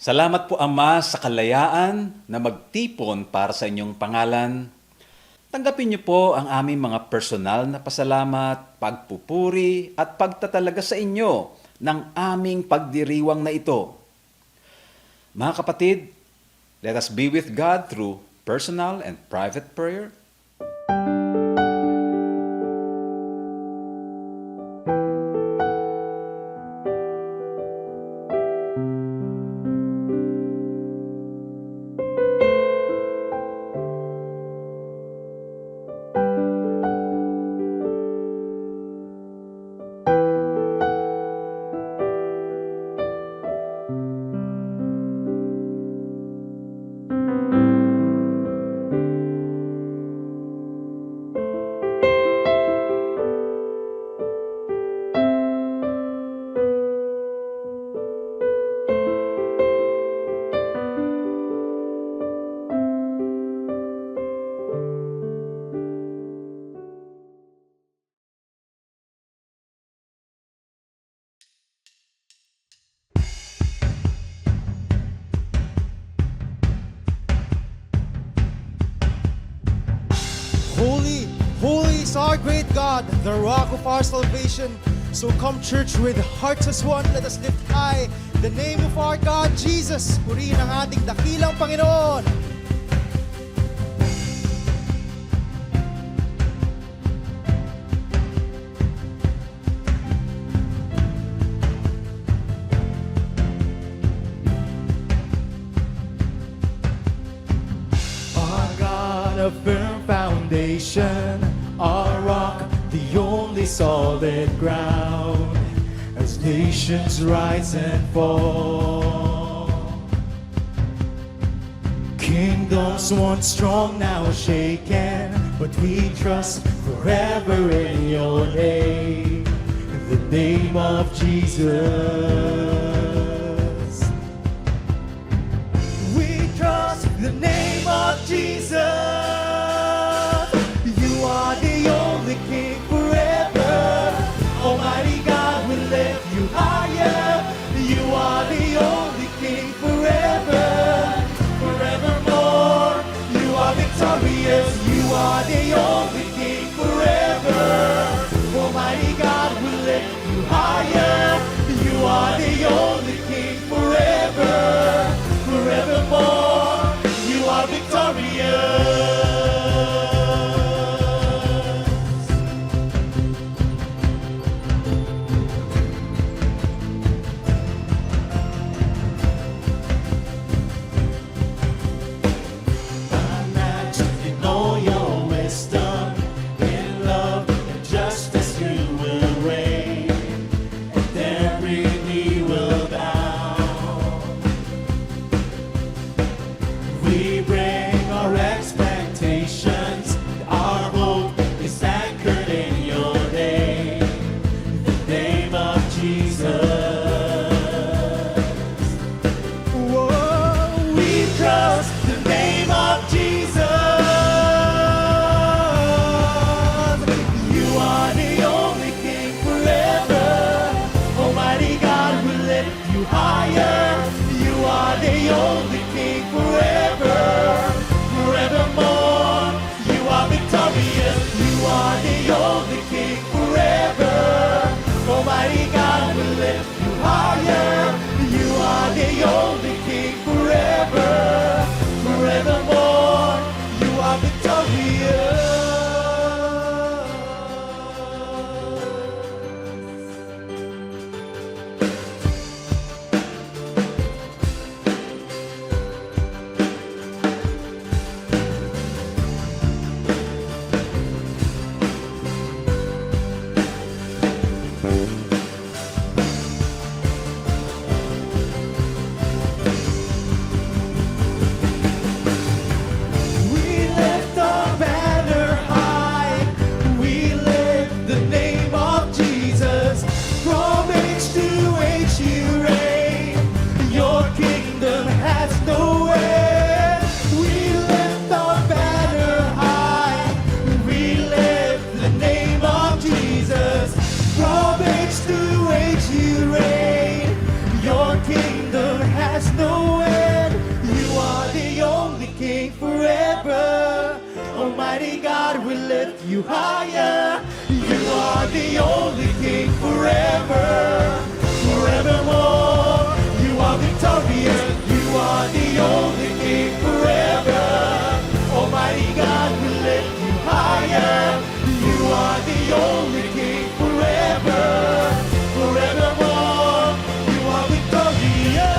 Salamat po, Ama, sa kalayaan na magtipon para sa inyong pangalan. Tanggapin niyo po ang aming mga personal na pasalamat, pagpupuri at pagtatalaga sa inyo ng aming pagdiriwang na ito. Mga kapatid, let us be with God through personal and private prayer. Holy, holy is our great God, the rock of our salvation. So come, church, with hearts as one, let us lift high the name of our God, Jesus. Purihin ang ating dakilang Panginoon. Our God, a firm foundation, our rock, the only solid ground, as nations rise and fall. Kingdoms once strong, now shaken, but we trust forever in your name, in the name of Jesus. We trust the name of Jesus. You are the only King forever. Almighty God, we lift you higher. You are the only King forever. Forevermore, you are victorious. You are the only King forever. Almighty God, we lift you higher. You are the only King forever. Forevermore, you are victorious. Imagine in all your wisdom, in love and justice you will reign, and every knee will bow. We bring our expectations, our hope is anchored in your name, the name of Jesus. Whoa, we trust the name of Jesus. You are the only King forever. Almighty God, we lift you higher. You are the only King forever. Forevermore, you are victorious. You are the only King forever. Almighty God, we lift you higher. You are the only King forever. Forevermore, you are victorious. God will lift you higher. You are the only King forever, forevermore. You are victorious. You are the only King forever. Almighty God will lift you higher. You are the only King forever, forevermore. You are victorious.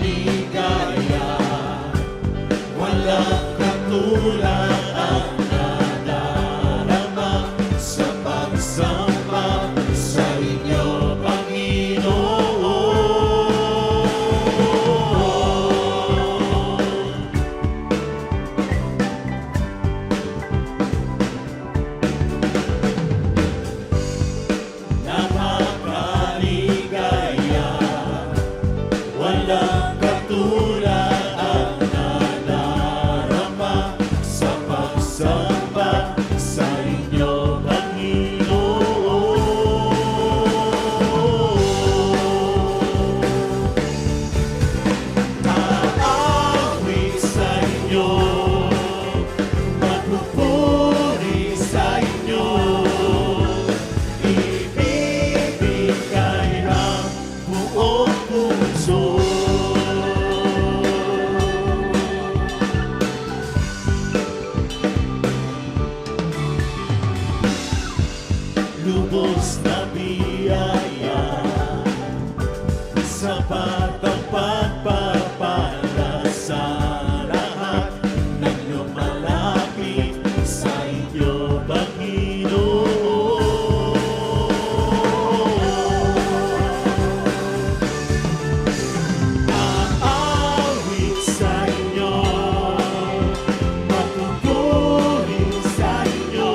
Napakaligaya, walang katulad ang nadarama sa pagsamba sa inyo, Panginoon. Napakaligaya, walang katulad ang nadarama sa pagsamba sa inyo, Panginoon. Aawit sa inyo, magpupuri sa inyo, ibibigay ang buong puso. Lubos na biyaya, sapat ang pagpapala sa lahat ng lumalapit sa inyo, Panginoon. Aawit sa inyo, magpupuri sa inyo,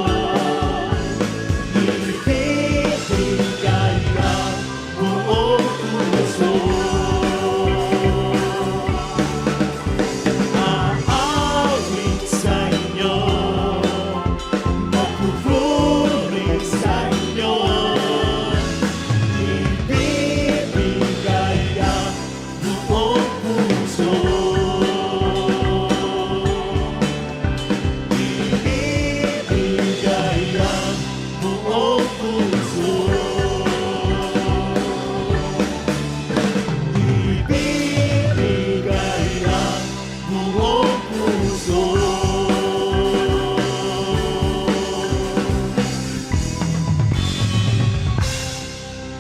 ibibigay ang buong puso. Aawit sa inyo, magpupuri sa inyo, ibibigay ang buong puso. Ibibigay ang buong puso. Ibibigay ang buong puso.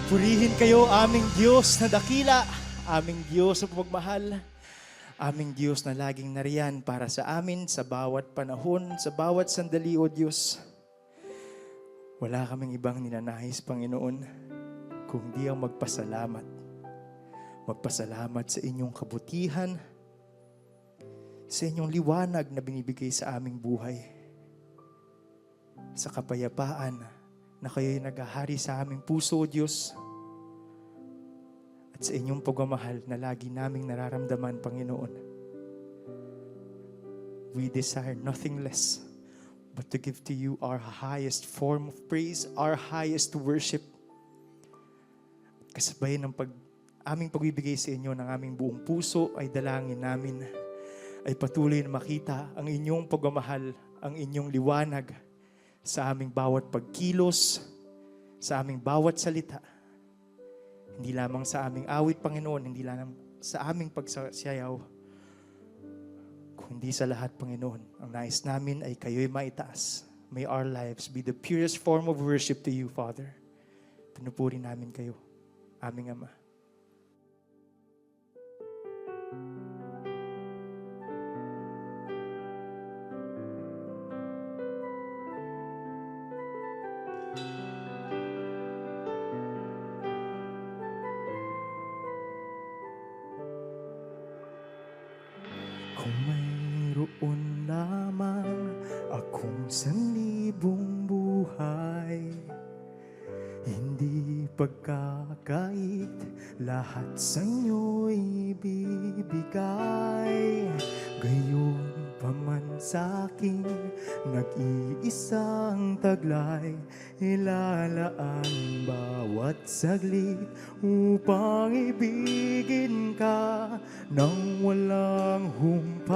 Purihin kayo, aming Diyos na dakila, aming Diyos na pagmahal, aming Diyos na laging nariyan para sa amin sa bawat panahon, sa bawat sandali, O Diyos. Wala kaming ibang ninanais, Panginoon, kung di ang magpasalamat. Magpasalamat sa inyong kabutihan, sa inyong liwanag na binibigay sa aming buhay, sa kapayapaan na kayo'y naghahari sa aming puso, O Diyos, at sa inyong pagmamahal na lagi naming nararamdaman, Panginoon. We desire nothing less but to give to you our highest form of praise, our highest worship. Kasabay ng aming pagbibigay sa inyo ng aming buong puso ay dalangin namin ay patuloy na makita ang inyong pagmamahal, ang inyong liwanag sa aming bawat pagkilos, sa aming bawat salita. Hindi lamang sa aming awit, Panginoon, hindi lamang sa aming pagsasayaw, kundi sa lahat, Panginoon. Ang nais namin ay kayo'y maitaas. May our lives be the purest form of worship to you, Father. Pinupuri namin kayo, aming Ama. Kung mayroon lamang akong sanlibong buhay, hindi pagkakait, lahat sa inyo'y ibibigay. Gayon pa man sa'king nag-iisang taglay, ilalaan bawat saglit upang ibigin ka ng walang humpay.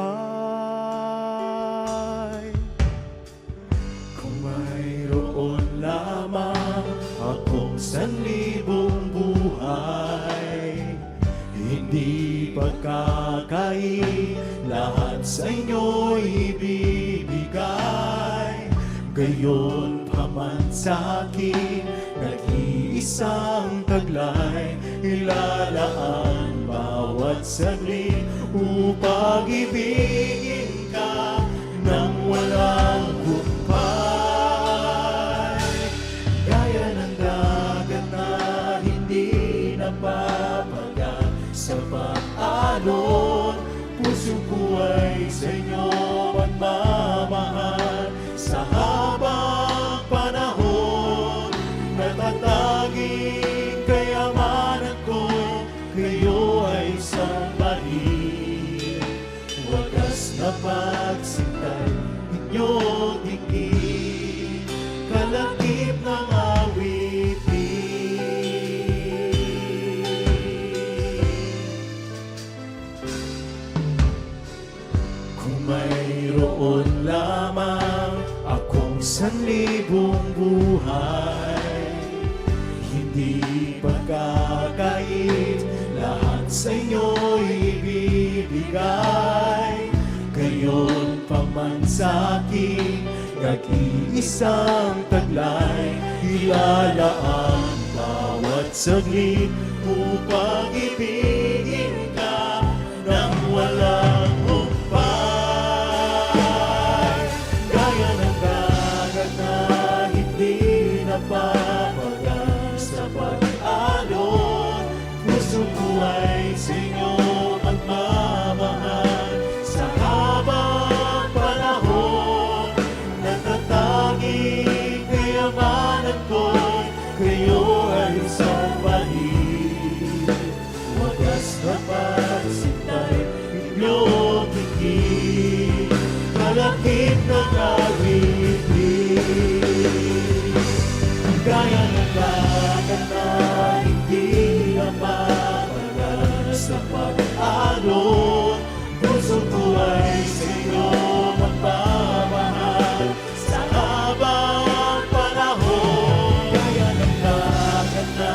Kung mayroon lamang akong sanlibong buhay, hindi pagkakait, lahat sa inyo'y ibibigay. Gayon pa man sa'kin, nag-iisang taglay, ilalaan bawat saglit upang ibigin ka ng walang humpay. Gaya ng dagat na hindi napapagat sa pag-alon, puso ko ay sa inyo magmamahal. Sa habang panahon, natataging kayamanan ko, kayo ay sambahin. Wagas na pagsintay, inyong tingin, kalakip ng awitin. Kung mayroon lamang akong sanlibong buhay, hindi pagkakait, lahat sa inyo'y ibibigay. Gayon pa man sa'kin, nag-iisang taglay, ilalaan bawat saglit upang ibigin ka ng walang humpay. Gaya ng dagat na hindi napapagat sa pag-alon, puso ko ay sa inyo magmamahal. Sa habang panahon, natataging kayamanan ko, kayo ay sambahin. Wagas na pagsintay, inyong tingin, kalakip ng awitin. Gaya ng dagat na hindi napapagat sa pag-alon, puso ko ay sa inyo magmamahal. Sa habang panahon, gaya ng dagat na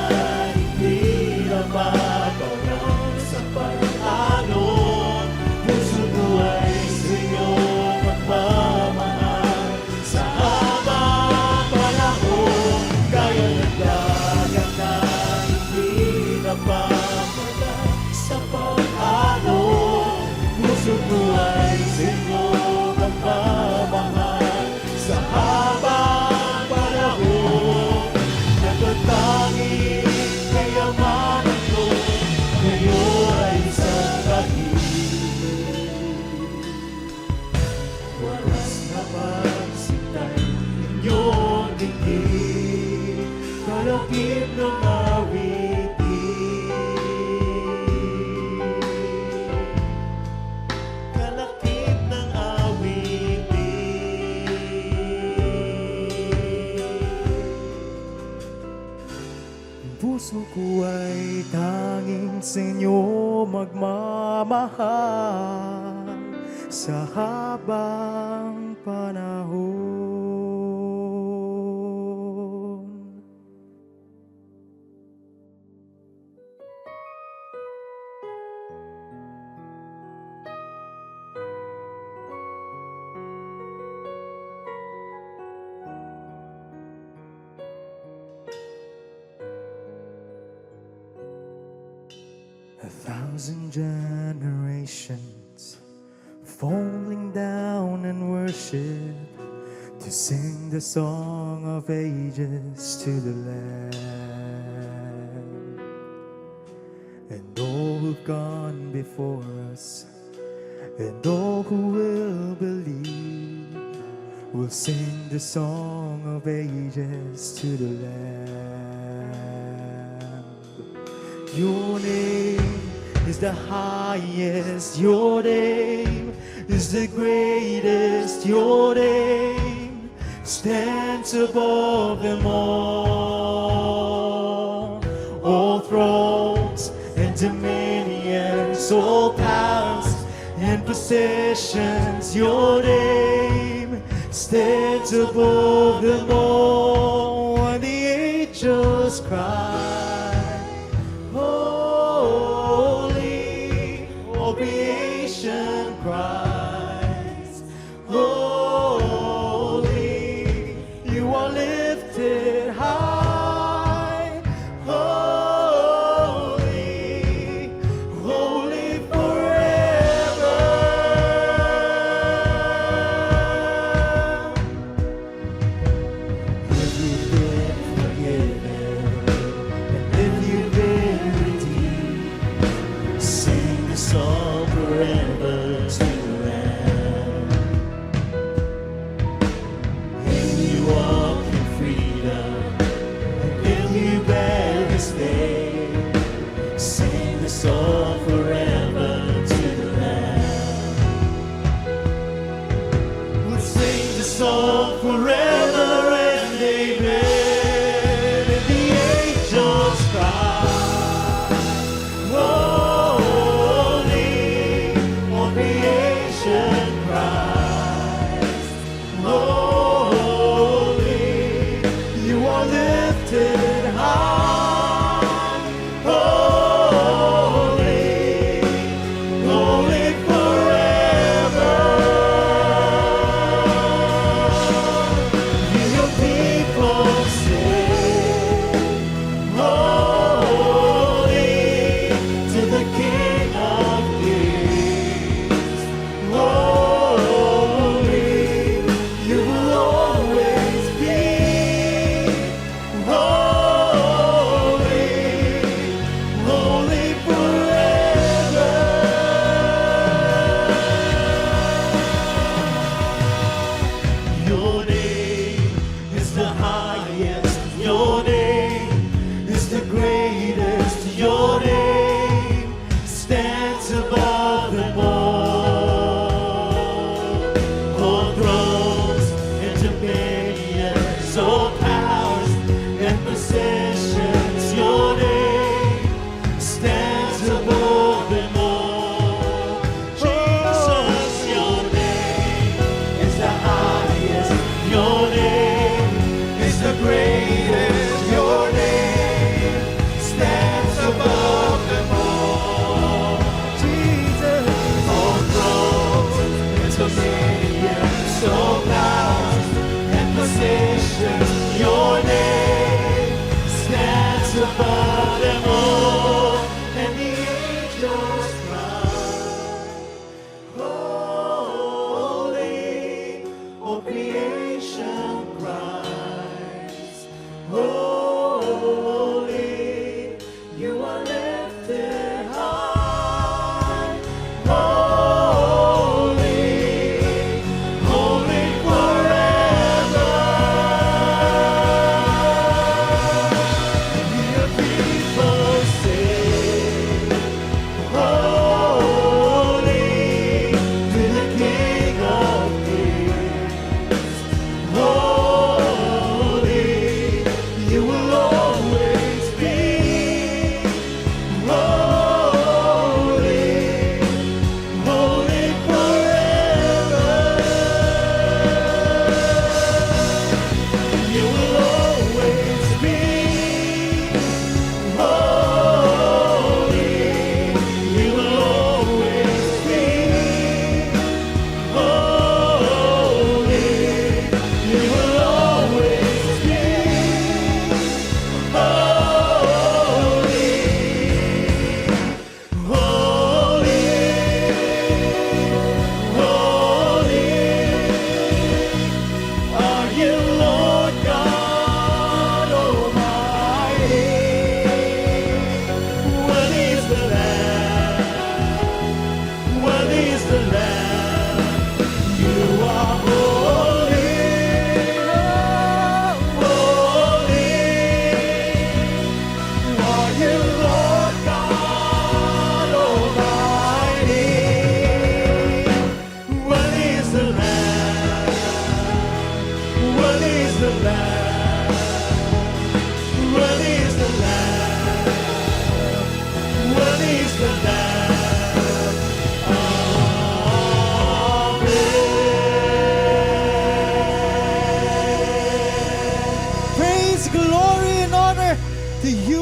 hindi napapagat sa pag-alon, puso ko ay sa inyo magmamahal. Sa habang panahon, gaya ng dagat na hindi napapagat sa pag-alon, puso ko ay sa inyo magmamahal. Sa habang panahon, natatanging kayamanan ko, kayo ay sambahin. Wagas na pagsintay, inyong tingin, kalakip ng awitin. Kalakip ng awitin. Puso ko ay tanging sa inyo magmamahal sa habang panahon. A thousand generations falling down and worship to sing the song of ages to the Lamb. And all who've gone before us and all who will believe will sing the song of ages to the Lamb. Your name is the highest, your name is the greatest, your name stands above them all. All thrones and dominions, all powers and possessions, your name stands above them all. And the angels cry, holy, all creation cries, holy, you are lifted high, holy, holy forever. If you've been forgiven, and if you've been redeemed, sing the song forever to the Lamb. If you walk in freedom, and if you bear His name, sing the song forever to the Lamb. We'll sing the song forever and amen. And the angels cry, holy, all creation cries, holy, you are lifted high, holy, holy forever. Hear your people sing, holy, to the King of Kings. Holy, you will always be. Holy, holy forever. Your name is the highest, your name is the greatest, your name stands above them all. All thrones and dominions, all powers and possessions, your name stands above them all. Jesus, your name is the highest, your name is the greatest, your name stands above them all. Jesus, all thrones and dominions, all powers and possessions, your name stands above them all. And the angels cry, holy, all creation cries, holy, you are lifted high, holy, holy forever. Hear peace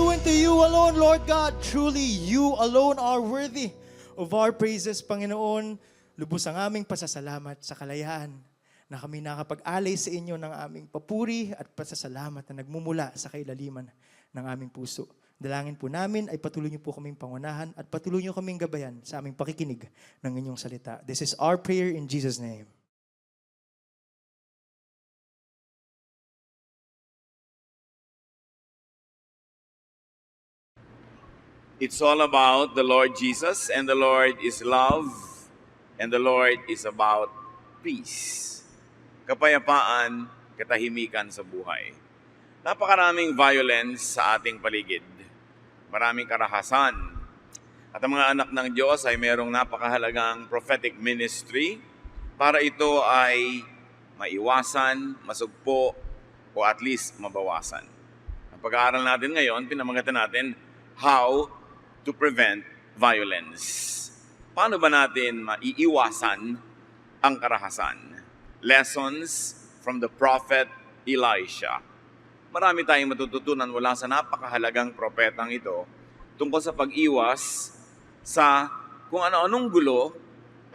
and to you alone, Lord God. Truly, you alone are worthy of our praises, Panginoon. Lubos ang aming pasasalamat sa kalayaan na kami nakapag-alay sa inyo ng aming papuri at pasasalamat na nagmumula sa kailaliman ng aming puso. Dalangin po namin ay patuloy niyo po kaming pangunahan at patuloy niyo kaming gabayan sa aming pakikinig ng inyong salita. This is our prayer in Jesus' name. It's all about the Lord Jesus, and the Lord is love, and the Lord is about peace. Kapayapaan, katahimikan sa buhay. Napakaraming violence sa ating paligid. Maraming karahasan. At ang mga anak ng Diyos ay mayroong napakahalagang prophetic ministry para ito ay maiwasan, masugpo, o at least mabawasan. Ang pag-aaral natin ngayon, pinamagatan natin, how to prevent violence. Paano ba natin maiiwasan ang karahasan? Lessons from the prophet Elisha. Marami tayong matututunan mula sa napakahalagang propetang ito tungkol sa pag-iwas sa kung ano-anong gulo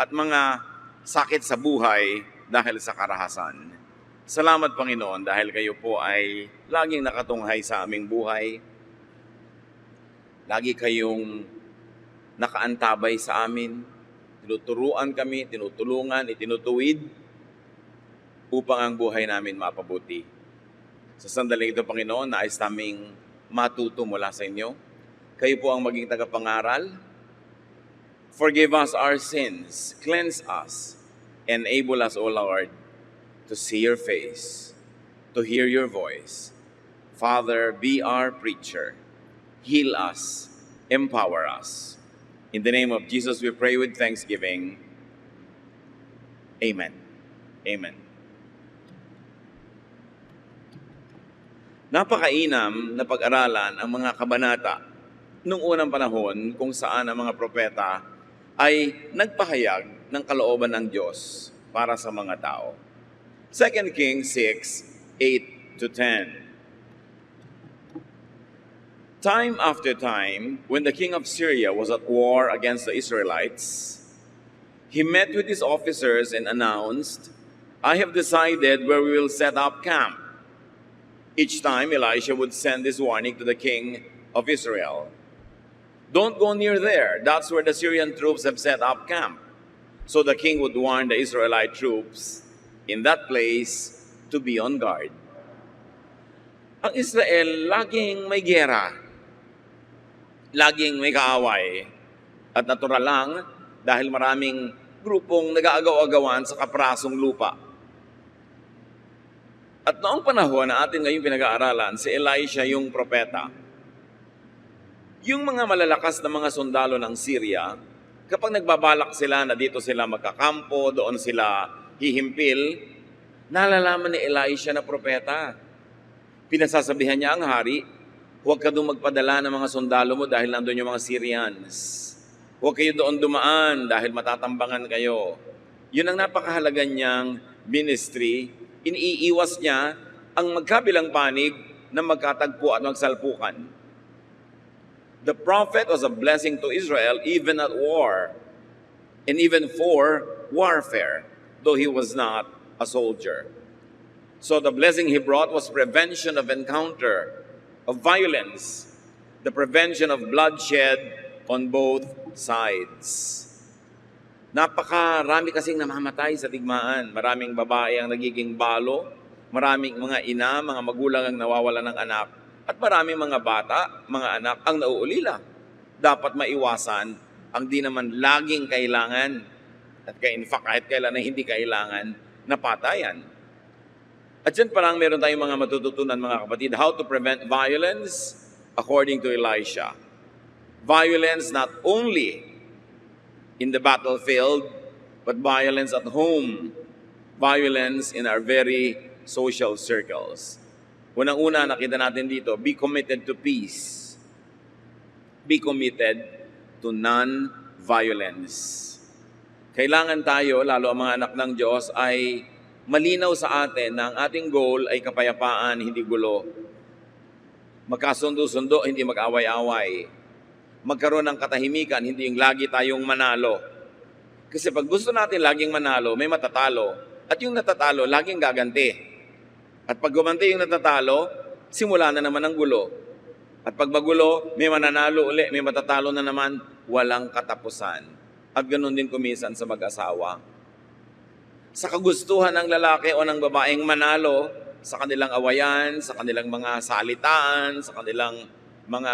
at mga sakit sa buhay dahil sa karahasan. Salamat, Panginoon, dahil kayo po ay laging nakatunghay sa aming buhay. Lagi kayong nakaantabay sa amin, tinuturuan kami, tinutulungan, itinutuwid upang ang buhay namin mapabuti. Sa sandaling ito, Panginoon, nais naming matuto mula sa inyo. Kayo po ang maging tagapangaral. Forgive us our sins, cleanse us, enable us, O Lord, to see your face, to hear your voice. Father, be our preacher. Heal us, empower us. In the name of Jesus, we pray with thanksgiving. Amen. Amen. Napakainam na pag-aralan ang mga kabanata noong unang panahon kung saan ang mga propeta ay nagpahayag ng kalooban ng Diyos para sa mga tao. 2 Kings 6:8-10. Time after time, when the king of Syria was at war against the Israelites, he met with his officers and announced, I have decided where we will set up camp. Each time, Elisha would send this warning to the king of Israel. Don't go near there. That's where the Syrian troops have set up camp. So the king would warn the Israelite troops in that place to be on guard. Ang Israel, laging may giyera. Laging may kaaway. At natural lang dahil maraming grupong nag-aagaw-agawan sa kaprasong lupa. At noong panahon na atin ngayong pinag-aaralan, si Elisha yung propeta. Yung mga malalakas na mga sundalo ng Syria, kapag nagbabalak sila na dito sila magkakampo, doon sila hihimpil, nalalaman ni Elisha na propeta. Pinasasabihan niya ang hari, huwag ka doon magpadala ng mga sundalo mo dahil nandun yung mga Syrians. Huwag kayo doon dumaan dahil matatambangan kayo. Yun ang napakahalaga niyang ministry. Iniiwas niya ang magkabilang panig na magkatagpo at magsalpukan. The prophet was a blessing to Israel even at war and even for warfare, though he was not a soldier. So the blessing he brought was prevention of encounter, of violence, the prevention of bloodshed on both sides. Napakarami kasing namamatay sa digmaan. Maraming babae ang nagiging balo, maraming mga ina, mga magulang ang nawawala ng anak, at maraming mga bata, mga anak ang nauulila. Dapat maiwasan ang di naman laging kailangan, at in fact kahit kailan na hindi kailangan, na patayan. At yan parang meron tayong mga matututunan, mga kapatid, how to prevent violence according to Elisha. Violence not only in the battlefield, but violence at home. Violence in our very social circles. Unang-una, nakita natin dito, be committed to peace. Be committed to non-violence. Kailangan tayo, lalo ang mga anak ng Diyos, ay malinaw sa atin na ang ating goal ay kapayapaan, hindi gulo. Magkasundo-sundo, hindi mag-away-away. Magkaroon ng katahimikan, hindi yung lagi tayong manalo. Kasi pag gusto natin laging manalo, may matatalo. At yung natatalo, laging gaganti. At pag gumanti yung natatalo, simula na naman ang gulo. At pag magulo, may mananalo uli, may matatalo na naman, walang katapusan. At ganoon din kumisan sa mag-asawa. Sa kagustuhan ng lalaki o ng babaeng manalo, sa kanilang awayan, sa kanilang mga salitaan, sa kanilang mga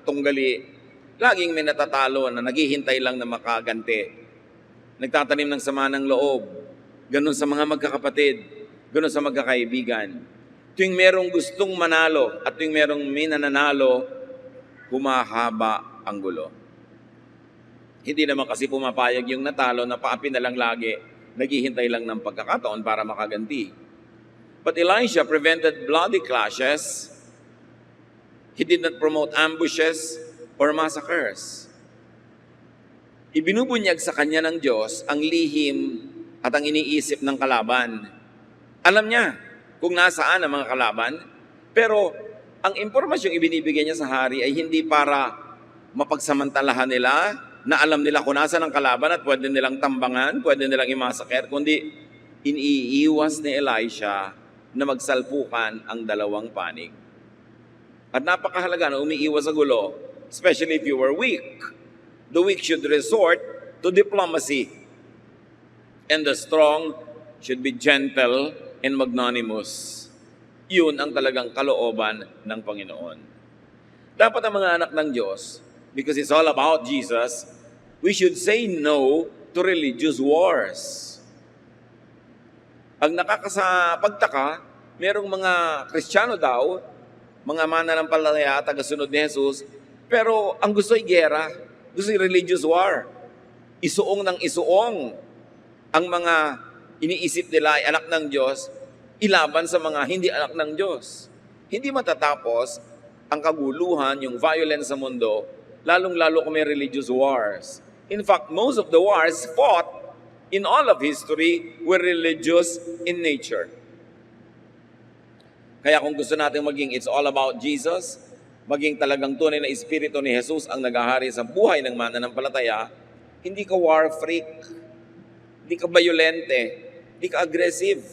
tunggali, laging may natatalo na naghihintay lang na makaganti. Nagtatanim ng sama ng loob. Ganun sa mga magkakapatid. Ganun sa magkakaibigan. Tuwing merong gustong manalo at tuwing merong may nananalo, humahaba ang gulo. Hindi naman kasi pumapayag yung natalo na paapi na lang lagi, naghihintay lang ng pagkakataon para makaganti. But Elisha prevented bloody clashes. He did not promote ambushes or massacres. Ibinubunyag sa kanya ng Diyos ang lihim at ang iniisip ng kalaban. Alam niya kung nasaan ang mga kalaban, pero ang impormasyong ibinibigay niya sa hari ay hindi para mapagsamantalahan nila, na alam nila kung nasaan ang kalaban at pwede nilang tambangan, pwede nilang imasaker, kundi iniiwas ni Elisha na magsalpukan ang dalawang panig. At napakahalaga na umiiwas sa gulo, especially if you were weak. The weak should resort to diplomacy. And the strong should be gentle and magnanimous. Yun ang talagang kalooban ng Panginoon. Dapat ang mga anak ng Diyos, because it's all about Jesus, we should say no to religious wars. Ang nakakapagtaka, merong mga Kristiyano daw, mga mananampalataya, tagasunod ni Jesus, pero ang gusto ay gera, gusto ay religious war. Isuong ng isuong ang mga iniisip nila ay anak ng Diyos, ilaban sa mga hindi anak ng Diyos. Hindi matatapos ang kaguluhan, yung violence sa mundo, lalong-lalo kung may religious wars. In fact, most of the wars fought in all of history were religious in nature. Kaya kung gusto natin maging it's all about Jesus, maging talagang tunay na espiritu ni Jesus ang naghahari sa buhay ng mananampalataya, hindi ka war freak, hindi ka violente, hindi ka aggressive.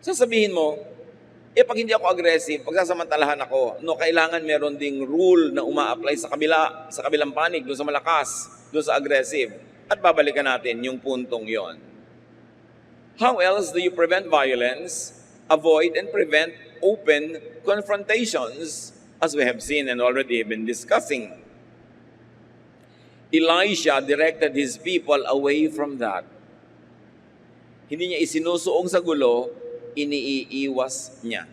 Sasabihin mo, pag hindi ako aggressive, pagsasamantalahan ako, kailangan meron ding rule na uma-apply sa kabilang panig, doon sa malakas, doon sa aggressive. At babalikan natin yung puntong yon. How else do you prevent violence, avoid and prevent open confrontations, as we have seen and already have been discussing? Elisha directed his people away from that. Hindi niya isinusuong sa gulo, iniiiwas niya.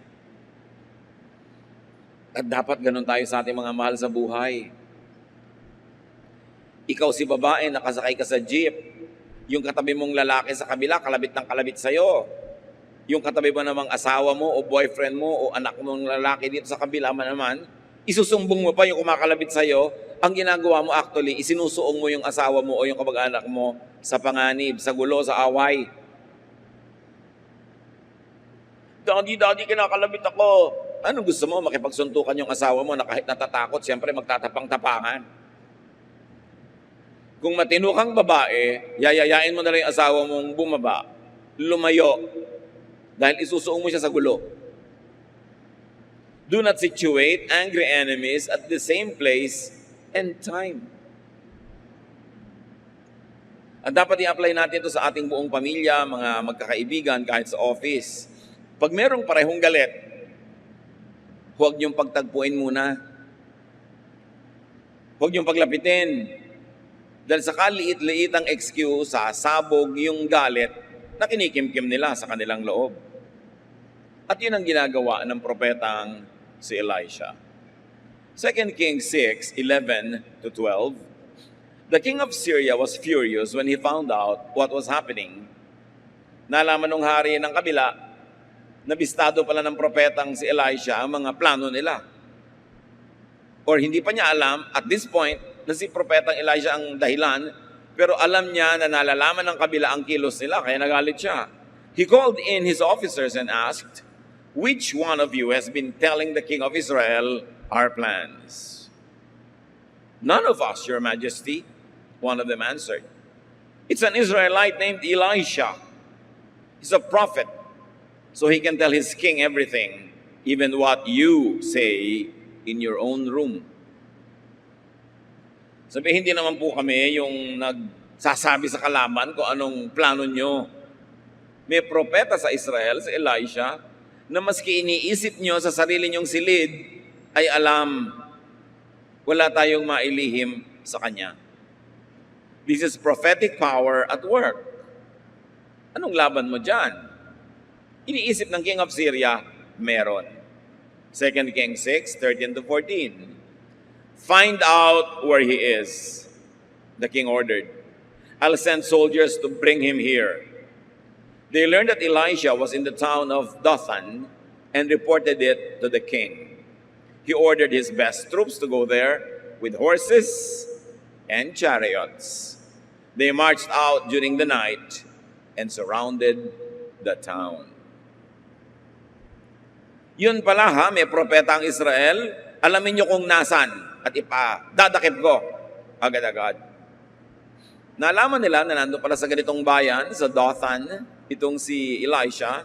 At dapat ganun tayo sa ating mga mahal sa buhay. Ikaw si babae, nakasakay ka sa jeep. Yung katabi mong lalaki sa kabila, kalabit ng kalabit sa'yo. Yung katabi mo namang asawa mo o boyfriend mo o anak mong lalaki dito sa kabila naman, isusumbong mo pa yung kumakalabit sa'yo. Ang ginagawa mo actually, isinusuong mo yung asawa mo o yung kamag-anak mo sa panganib, sa gulo, sa away. Daddy, kinakalabit ako. Anong gusto mo? Makipagsuntukan yung asawa mo na kahit natatakot, siyempre magtatapang-tapangan. Kung matino kang babae, yayayain mo na lang yung asawa mong bumaba, lumayo, dahil isusuong mo siya sa gulo. Do not situate angry enemies at the same place and time. At dapat i-apply natin ito sa ating buong pamilya, mga magkakaibigan, kahit sa office. Pag merong parehong galit, huwag niyong pagtagpuin muna. Huwag niyong paglapitin. Dahil sa kaliit-liit ang excuse, sasabog yung galit na kinikimkim nila sa kanilang loob. At yun ang ginagawa ng propetang si Elisha. 2 Kings 6:11-12. The king of Syria was furious when he found out what was happening. Nalaman ng hari ng kabila, nabistado pala ng propetang si Elisha ang mga plano nila. Or hindi pa niya alam, at this point, na si propetang Elisha ang dahilan, pero alam niya na nalalaman ng kabila ang kilos nila, kaya nagalit siya. He called in his officers and asked, which one of you has been telling the king of Israel our plans? None of us, your majesty, one of them answered. It's an Israelite named Elisha. He's a prophet, so he can tell his king everything, even what you say in your own room. Sabi, hindi naman po kami yung nagsasabi sa kalaban kung anong plano nyo. May propeta sa Israel, si Elisha, na maski iniisip nyo sa sarili nyong silid, ay alam, wala tayong mailihim sa kanya. This is prophetic power at work. Anong laban mo dyan? Iniisip ng king of Syria, meron. 2 Kings 6, 13-14. Find out where he is, the king ordered. I'll send soldiers to bring him here. They learned that Elisha was in the town of Dothan and reported it to the king. He ordered his best troops to go there with horses and chariots. They marched out during the night and surrounded the town. Yun pala ha, may propeta ang Israel. Alamin nyo kung nasan at dadakip ko agad-agad. Nalaman nila na nandun pala sa ganitong bayan, sa Dothan, itong si Elisha.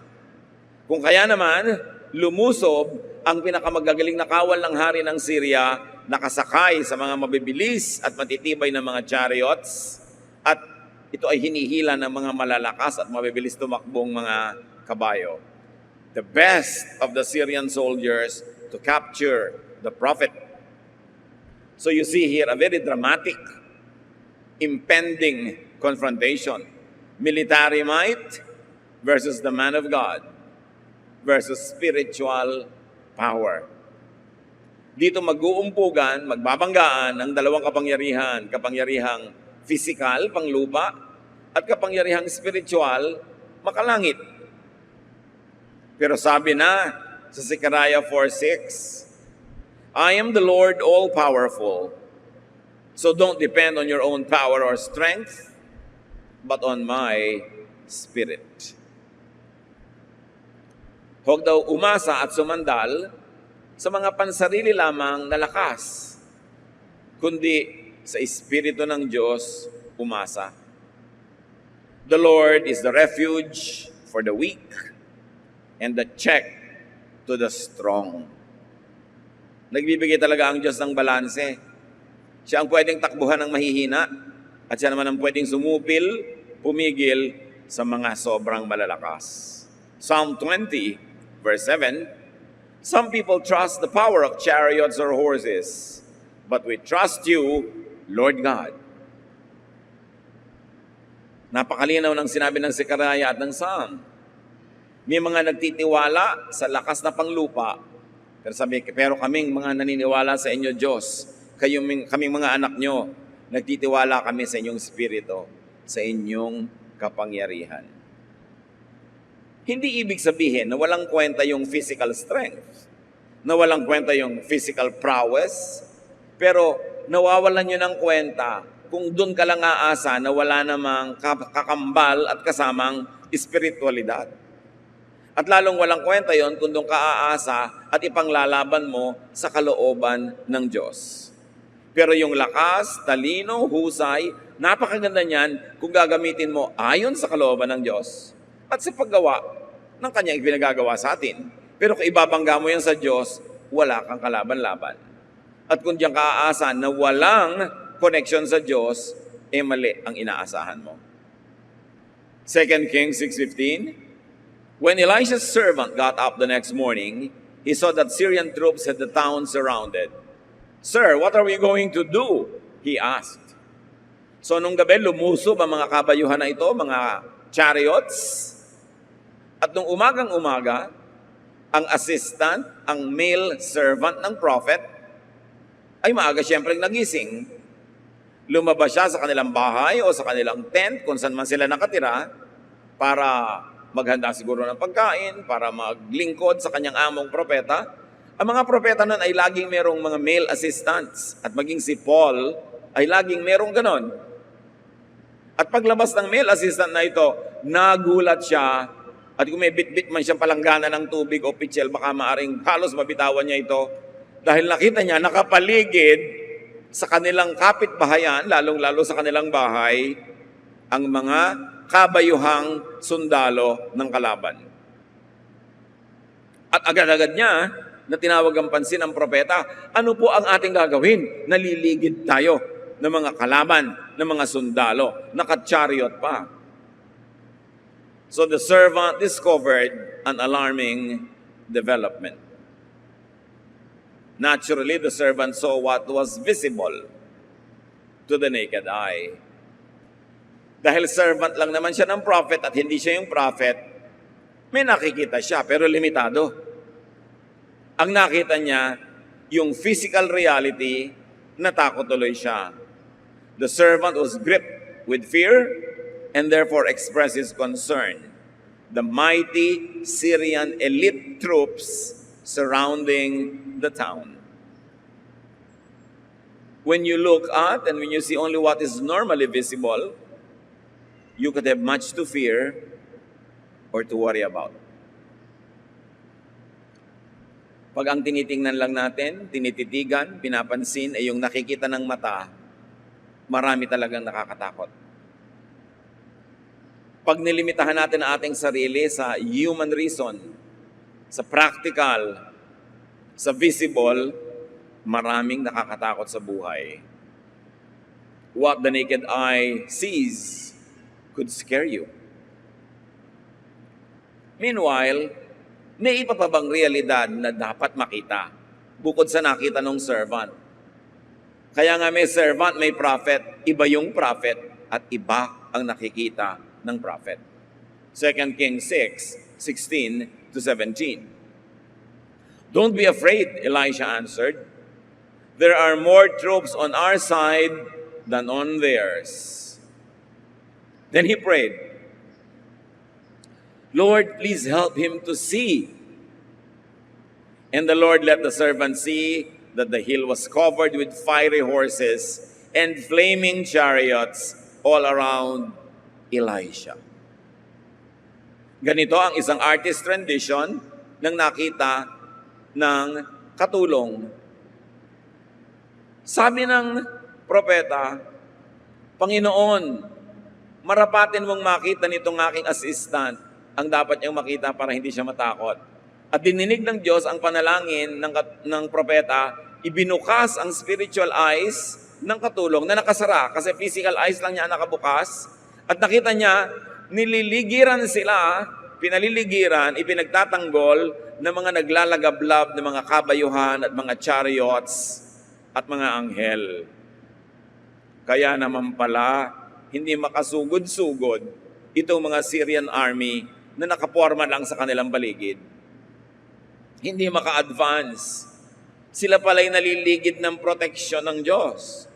Kung kaya naman, lumusob ang pinakamagagaling na kawal ng hari ng Syria, nakasakay sa mga mabibilis at matitibay na mga chariots, at ito ay hinihila ng mga malalakas at mabibilis tumakbong mga kabayo. The best of the Syrian soldiers to capture the prophet. So you see here a very dramatic, impending confrontation. Military might versus the man of God versus spiritual power. Dito mag-uumpugan, magbabanggaan ang dalawang kapangyarihan, kapangyarihang physical, panglupa, at kapangyarihang spiritual, makalangit. Pero sabi na sa Zechariah 4:6, I am the Lord all-powerful, so don't depend on your own power or strength, but on my Spirit. Huwag daw umasa at sumandal sa mga pansarili lamang na lakas, kundi sa Espiritu ng Diyos umasa. The Lord is the refuge for the weak and the check to the strong. Nagbibigay talaga ang Diyos ng balanse. Siya ang pwedeng takbuhan ng mahihina at siya naman ang pwedeng sumupil, pumigil sa mga sobrang malalakas. Psalm 20, verse 7, some people trust the power of chariots or horses, but we trust you, Lord God. Napakalinaw ng sinabi ng Zechariah at ng Psalm. May mga nagtitiwala sa lakas na panglupa, pero kaming mga naniniwala sa inyo, Diyos, kaming mga anak nyo, nagtitiwala kami sa inyong spirito, sa inyong kapangyarihan. Hindi ibig sabihin na walang kwenta yung physical strength, na walang kwenta yung physical prowess, pero nawawalan nyo ng kwenta kung doon ka lang aasa na wala namang kakambal at kasamang espiritualidad. At lalong walang kwenta yon kung doon ka aasa at ipanglalaban mo sa kalooban ng Diyos. Pero yung lakas, talino, husay, napakaganda niyan kung gagamitin mo ayon sa kalooban ng Diyos at sa paggawa ng kanyang pinagagawa sa atin. Pero kung ibabangga mo yan sa Diyos, wala kang kalaban-laban. At kung diyan ka aasa na walang connection sa Diyos, mali ang inaasahan mo. 2 Kings 6:15, when Elisha's servant got up the next morning, he saw that Syrian troops had the town surrounded. Sir, what are we going to do? He asked. So nung gabi, lumusob ang mga kabayuhan na ito, mga chariots. At nung umagang-umaga, ang assistant, ang male servant ng prophet, ay maaga siyempre nagising. Lumabas siya sa kanilang bahay o sa kanilang tent, kung saan man sila nakatira, para maghanda siguro ng pagkain, para maglingkod sa kanyang among propeta. Ang mga propeta nun ay laging merong mga male assistants. At maging si Paul ay laging merong ganon. At paglabas ng male assistant na ito, nagulat siya At kung may bit-bit man siyang palanggana ng tubig o pitsil, baka maaring halos mabitawan niya ito. Dahil nakita niya, nakapaligid sa kanilang kapitbahayan, lalong-lalo sa kanilang bahay, ang mga kabayuhang sundalo ng kalaban. At agad-agad niya na tinawag ang pansin ng propeta, ano po ang ating gagawin? Naliligid tayo ng mga kalaban, ng mga sundalo, naka-chariot pa. So the servant discovered an alarming development. Naturally, the servant saw what was visible to the naked eye. Dahil servant lang naman siya ng prophet at hindi siya yung prophet, may nakikita siya pero limitado. Ang nakita niya, yung physical reality, natakot tuloy siya. The servant was gripped with fear and therefore expressed his concern. The mighty Syrian elite troops surrounding the town. When you look at and when you see only what is normally visible, you could have much to fear or to worry about. Pag ang tinitingnan lang natin, tinititigan, pinapansin ay yung nakikita ng mata, marami talagang nakakatakot. Pag nilimitahan natin ang ating sarili sa human reason, sa practical, sa visible, maraming nakakatakot sa buhay. What the naked eye sees could scare you. Meanwhile, may iba pa bang realidad na dapat makita bukod sa nakita ng servant? Kaya nga may servant, may prophet. Iba yung prophet at iba ang nakikita ng prophet. 2 Kings 6:16 to 17. Don't be afraid, Elisha answered. There are more troops on our side than on theirs. Then he prayed, Lord, please help him to see. And the Lord let the servant see that the hill was covered with fiery horses and flaming chariots all around Elisha. Ganito ang isang artist rendition ng nakita ng katulong. Sabi ng propeta, Panginoon, marapatin mong makita nitong aking assistant ang dapat niyang makita para hindi siya matakot. At dininig ng Diyos ang panalangin ng propeta, ibinukas ang spiritual eyes ng katulong na nakasara kasi physical eyes lang niya nakabukas. At nakita niya, nililigiran sila, pinaliligiran, ipinagtatanggol ng mga naglalagablab ng mga kabayuhan at mga chariots at mga anghel. Kaya naman pala, hindi makasugod-sugod itong mga Syrian army na nakaporma lang sa kanilang paligid. Hindi maka-advance. Sila pala'y naliligid ng proteksyon ng Diyos.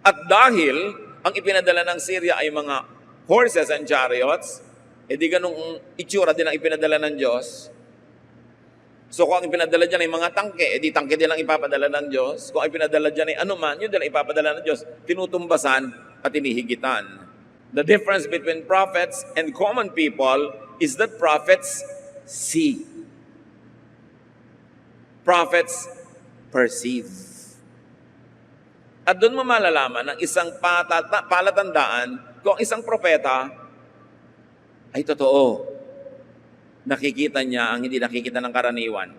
At dahil ang ipinadala ng Syria ay mga horses and chariots, edi ganung itsura din ang ipinadala ng Diyos. So kung ang ipinadala dyan ay mga tangke, edi tangke din ang ipapadala ng Diyos. Kung ang ipinadala dyan ay anuman, yun din ang ipapadala ng Diyos. Tinutumbasan at inihigitan. The difference between prophets and common people is that prophets see. Prophets perceive. At doon mo malalaman ang isang palatandaan kung ang isang propeta ay totoo. Nakikita niya ang hindi nakikita ng karaniwan.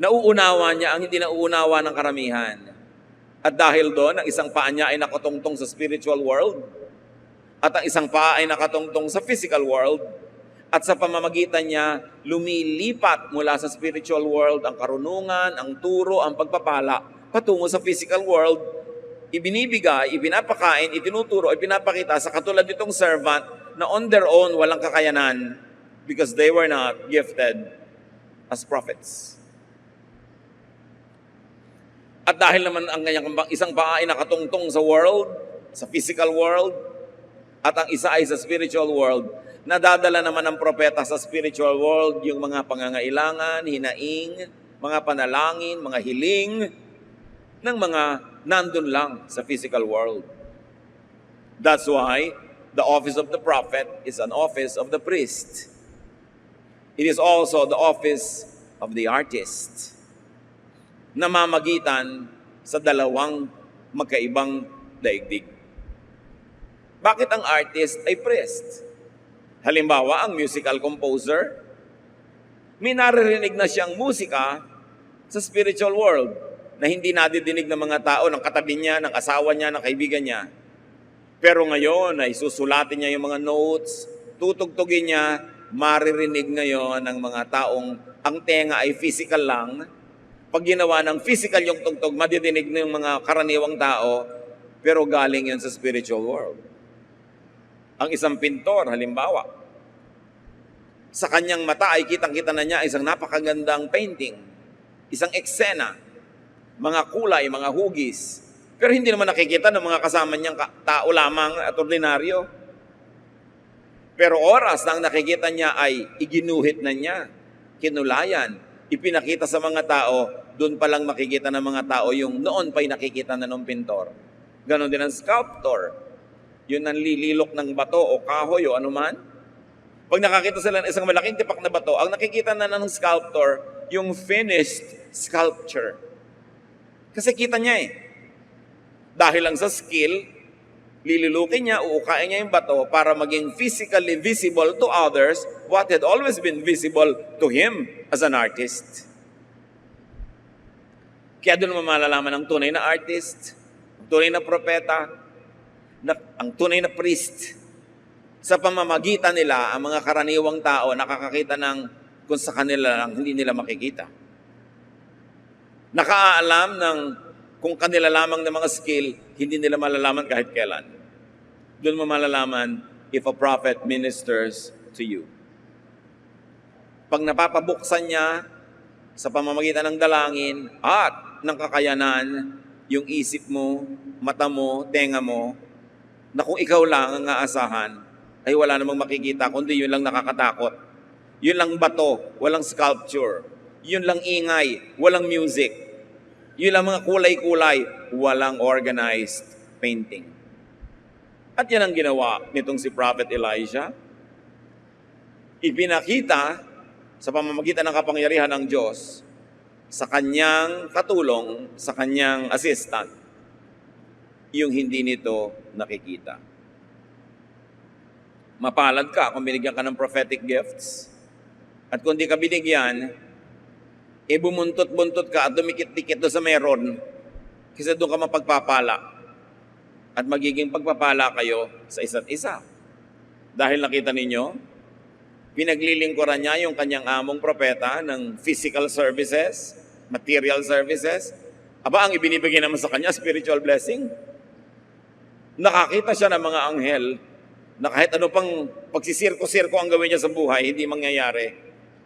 Nauunawa niya ang hindi nauunawa ng karamihan. At dahil doon, ang isang paa niya ay nakatungtong sa spiritual world at ang isang paa ay nakatungtong sa physical world. At sa pamamagitan niya, lumilipat mula sa spiritual world ang karunungan, ang turo, ang pagpapala patungo sa physical world. Ibinibigay, ipinapakain, itinuturo, ipinapakita sa katulad nitong servant na on their own walang kakayanan because they were not gifted as prophets. At dahil naman ang kanyang isang paa ay nakatungtong sa world, sa physical world, at ang isa ay sa spiritual world, nadadala naman ng propeta sa spiritual world yung mga pangangailangan, hinaing, mga panalangin, mga hiling ng mga nandun lang sa physical world. That's why the office of the prophet is an office of the priest. It is also the office of the artist. Namamagitan sa dalawang magkaibang daigdig. Bakit ang artist ay priest? Halimbawa, ang musical composer, may naririnig na siyang musika sa spiritual world na hindi nadidinig ng mga tao, ng katabi niya, ng asawa niya, ng kaibigan niya. Pero ngayon ay susulatin niya yung mga notes, tutugtugin niya, maririnig ngayon ng mga taong ang tenga ay physical lang. Pag ginawa ng physical yung tugtog, madidinig ng mga karaniwang tao, pero galing yun sa spiritual world. Ang isang pintor, halimbawa, sa kanyang mata ay kitang-kita na niya isang napakagandang painting, isang eksena, mga kulay, mga hugis, pero hindi naman nakikita ng mga kasama niyang tao lamang at ordinaryo. Pero oras na ang nakikita niya ay iginuhit na niya, kinulayan, ipinakita sa mga tao, doon pa lang makikita ng mga tao yung noon pa'y nakikita na ng pintor. Ganon din ang sculptor. Yun ang lililok ng bato o kahoy o anuman. Pag nakakita sila ng isang malaking tipak na bato, ang nakikita na ng sculptor, yung finished sculpture. Kasi kita niya eh. Dahil lang sa skill, lililukin niya, uukain niya yung bato para maging physically visible to others what had always been visible to him as an artist. Kaya doon mo malalaman ang tunay na artist, ang tunay na propeta, ang tunay na priest. Sa pamamagitan nila, ang mga karaniwang tao nakakakita ng kung sa kanila lang hindi nila makikita. Nakaalam ng kung kanila lamang ng mga skill, hindi nila malalaman kahit kailan. Doon mo malalaman if a prophet ministers to you. Pag napapabuksan niya sa pamamagitan ng dalangin at ng kakayanan, yung isip mo, mata mo, tenga mo, na kung ikaw lang ang aasahan, ay wala namang makikita, kundi yun lang nakakatakot. Yun lang bato, walang sculpture. Yun lang ingay, walang music. Yun lang mga kulay-kulay, walang organized painting. At yan ang ginawa nitong si Prophet Elijah. Ipinakita sa pamamagitan ng kapangyarihan ng Diyos sa kanyang katulong, sa kanyang assistant, yung hindi nito nakikita. Mapalad ka kung binigyan ka ng prophetic gifts. At kung di ka binigyan, bumuntot-buntot ka at dumikit-dikit doon sa meron kasi doon ka mapagpapala. At magiging pagpapala kayo sa isa't isa. Dahil nakita ninyo, pinaglilingkuran niya yung kanyang among propeta ng physical services, material services. Aba, ang ibinibigay naman sa kanya, spiritual blessing. Nakakita siya ng mga anghel na kahit ano pang pagsisirko-sirko ang gawin niya sa buhay, hindi mangyayari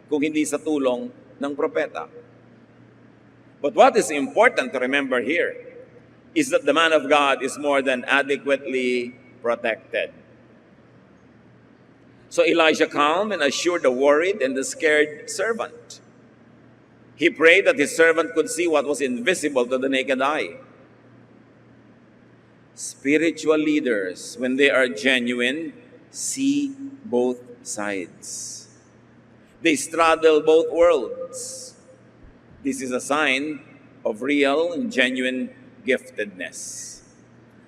kung hindi sa tulong ng propeta. But what is important to remember here is that the man of God is more than adequately protected. So Elijah calmed and assured the worried and the scared servant. He prayed that his servant could see what was invisible to the naked eye. Spiritual leaders, when they are genuine, see both sides. They straddle both worlds. This is a sign of real and genuine giftedness.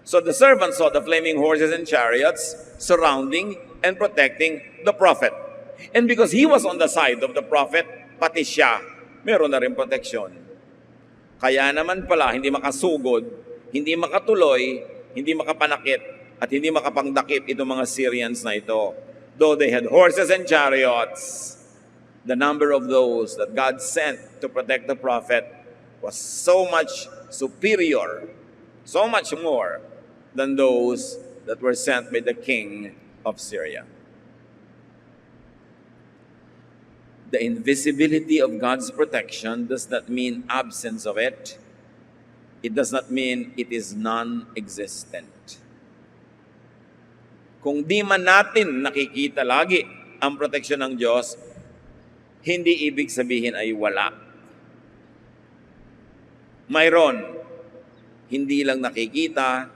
So the servant saw the flaming horses and chariots surrounding and protecting the prophet. And because he was on the side of the prophet, pati siya, meron na rin protection. Kaya naman pala, hindi makasugod, hindi makatuloy, hindi makapanakit, at hindi makapangdakip itong mga Syrians na ito. Though they had horses and chariots, the number of those that God sent to protect the prophet was so much superior, so much more than those that were sent by the king of Syria. The invisibility of God's protection does not mean absence of it. It does not mean it is non-existent. Kung di man natin nakikita lagi ang proteksyon ng Diyos, hindi ibig sabihin ay wala. Mayroon, hindi lang nakikita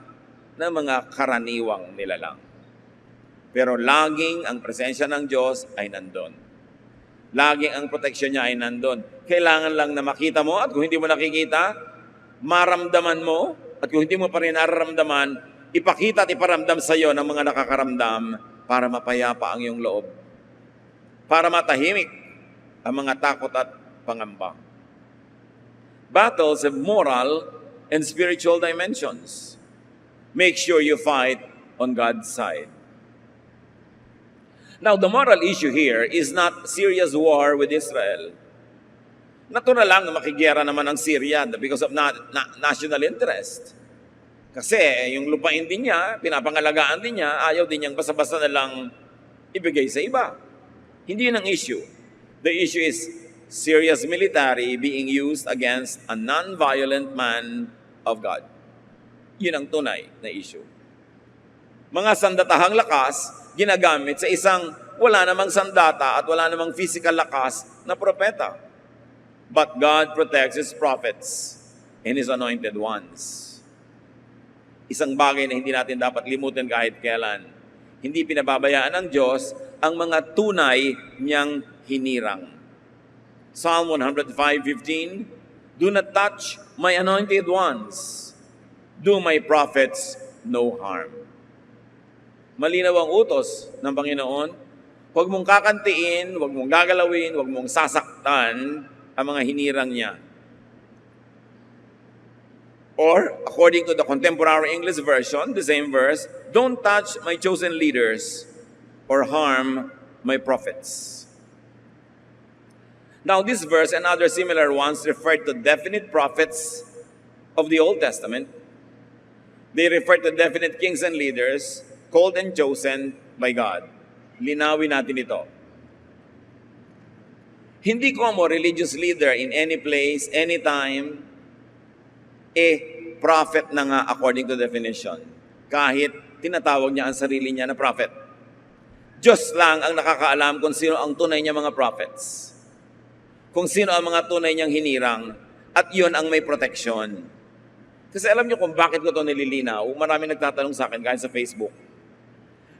ng mga karaniwang nilalang. Pero laging ang presensya ng Diyos ay nandun. Laging ang proteksyon niya ay nandun. Kailangan lang na makita mo, at kung hindi mo nakikita, maramdaman mo, at kung hindi mo pa rin nararamdaman, ipakita at iparamdam sa iyo ng mga nakakaramdam para mapayapa ang iyong loob. Para matahimik ang mga takot at pangamba. Battles have moral and spiritual dimensions. Make sure you fight on God's side. Now, the moral issue here is not Syria's war with Israel. Natural lang na makigera naman ang Syria because of national interest. Kasi yung lupain din niya, pinapangalagaan din niya, ayaw din niyang basta-basta na lang ibigay sa iba. Hindi yun ang issue. The issue is Syria's military being used against a non-violent man of God. Yun ang tunay na issue. Mga sandatahang lakas, ginagamit sa isang wala namang sandata at wala namang physical lakas na propeta. But God protects His prophets and His anointed ones. Isang bagay na hindi natin dapat limutin kahit kailan. Hindi pinababayaan ng Diyos ang mga tunay niyang hinirang. Psalm 105:15, do not touch my anointed ones. Do my prophets no harm. Malinaw ang utos ng Panginoon. Huwag mong kakantiin, huwag mong gagalawin, huwag mong sasaktan ang mga hinirang niya. Or, according to the contemporary English version, the same verse, don't touch my chosen leaders or harm my prophets. Now, this verse and other similar ones refer to definite prophets of the Old Testament. They refer to definite kings and leaders called and chosen by God. Linawin natin ito. Hindi ko mo religious leader in any place, anytime, prophet na nga according to definition. Kahit tinatawag niya ang sarili niya na prophet. Diyos lang ang nakakaalam kung sino ang tunay niya mga prophets. Kung sino ang mga tunay niyang hinirang. At yun ang may protection. Kasi alam niyo kung bakit ko ito nililinaw. Marami nagtatanong sa akin kahit sa Facebook.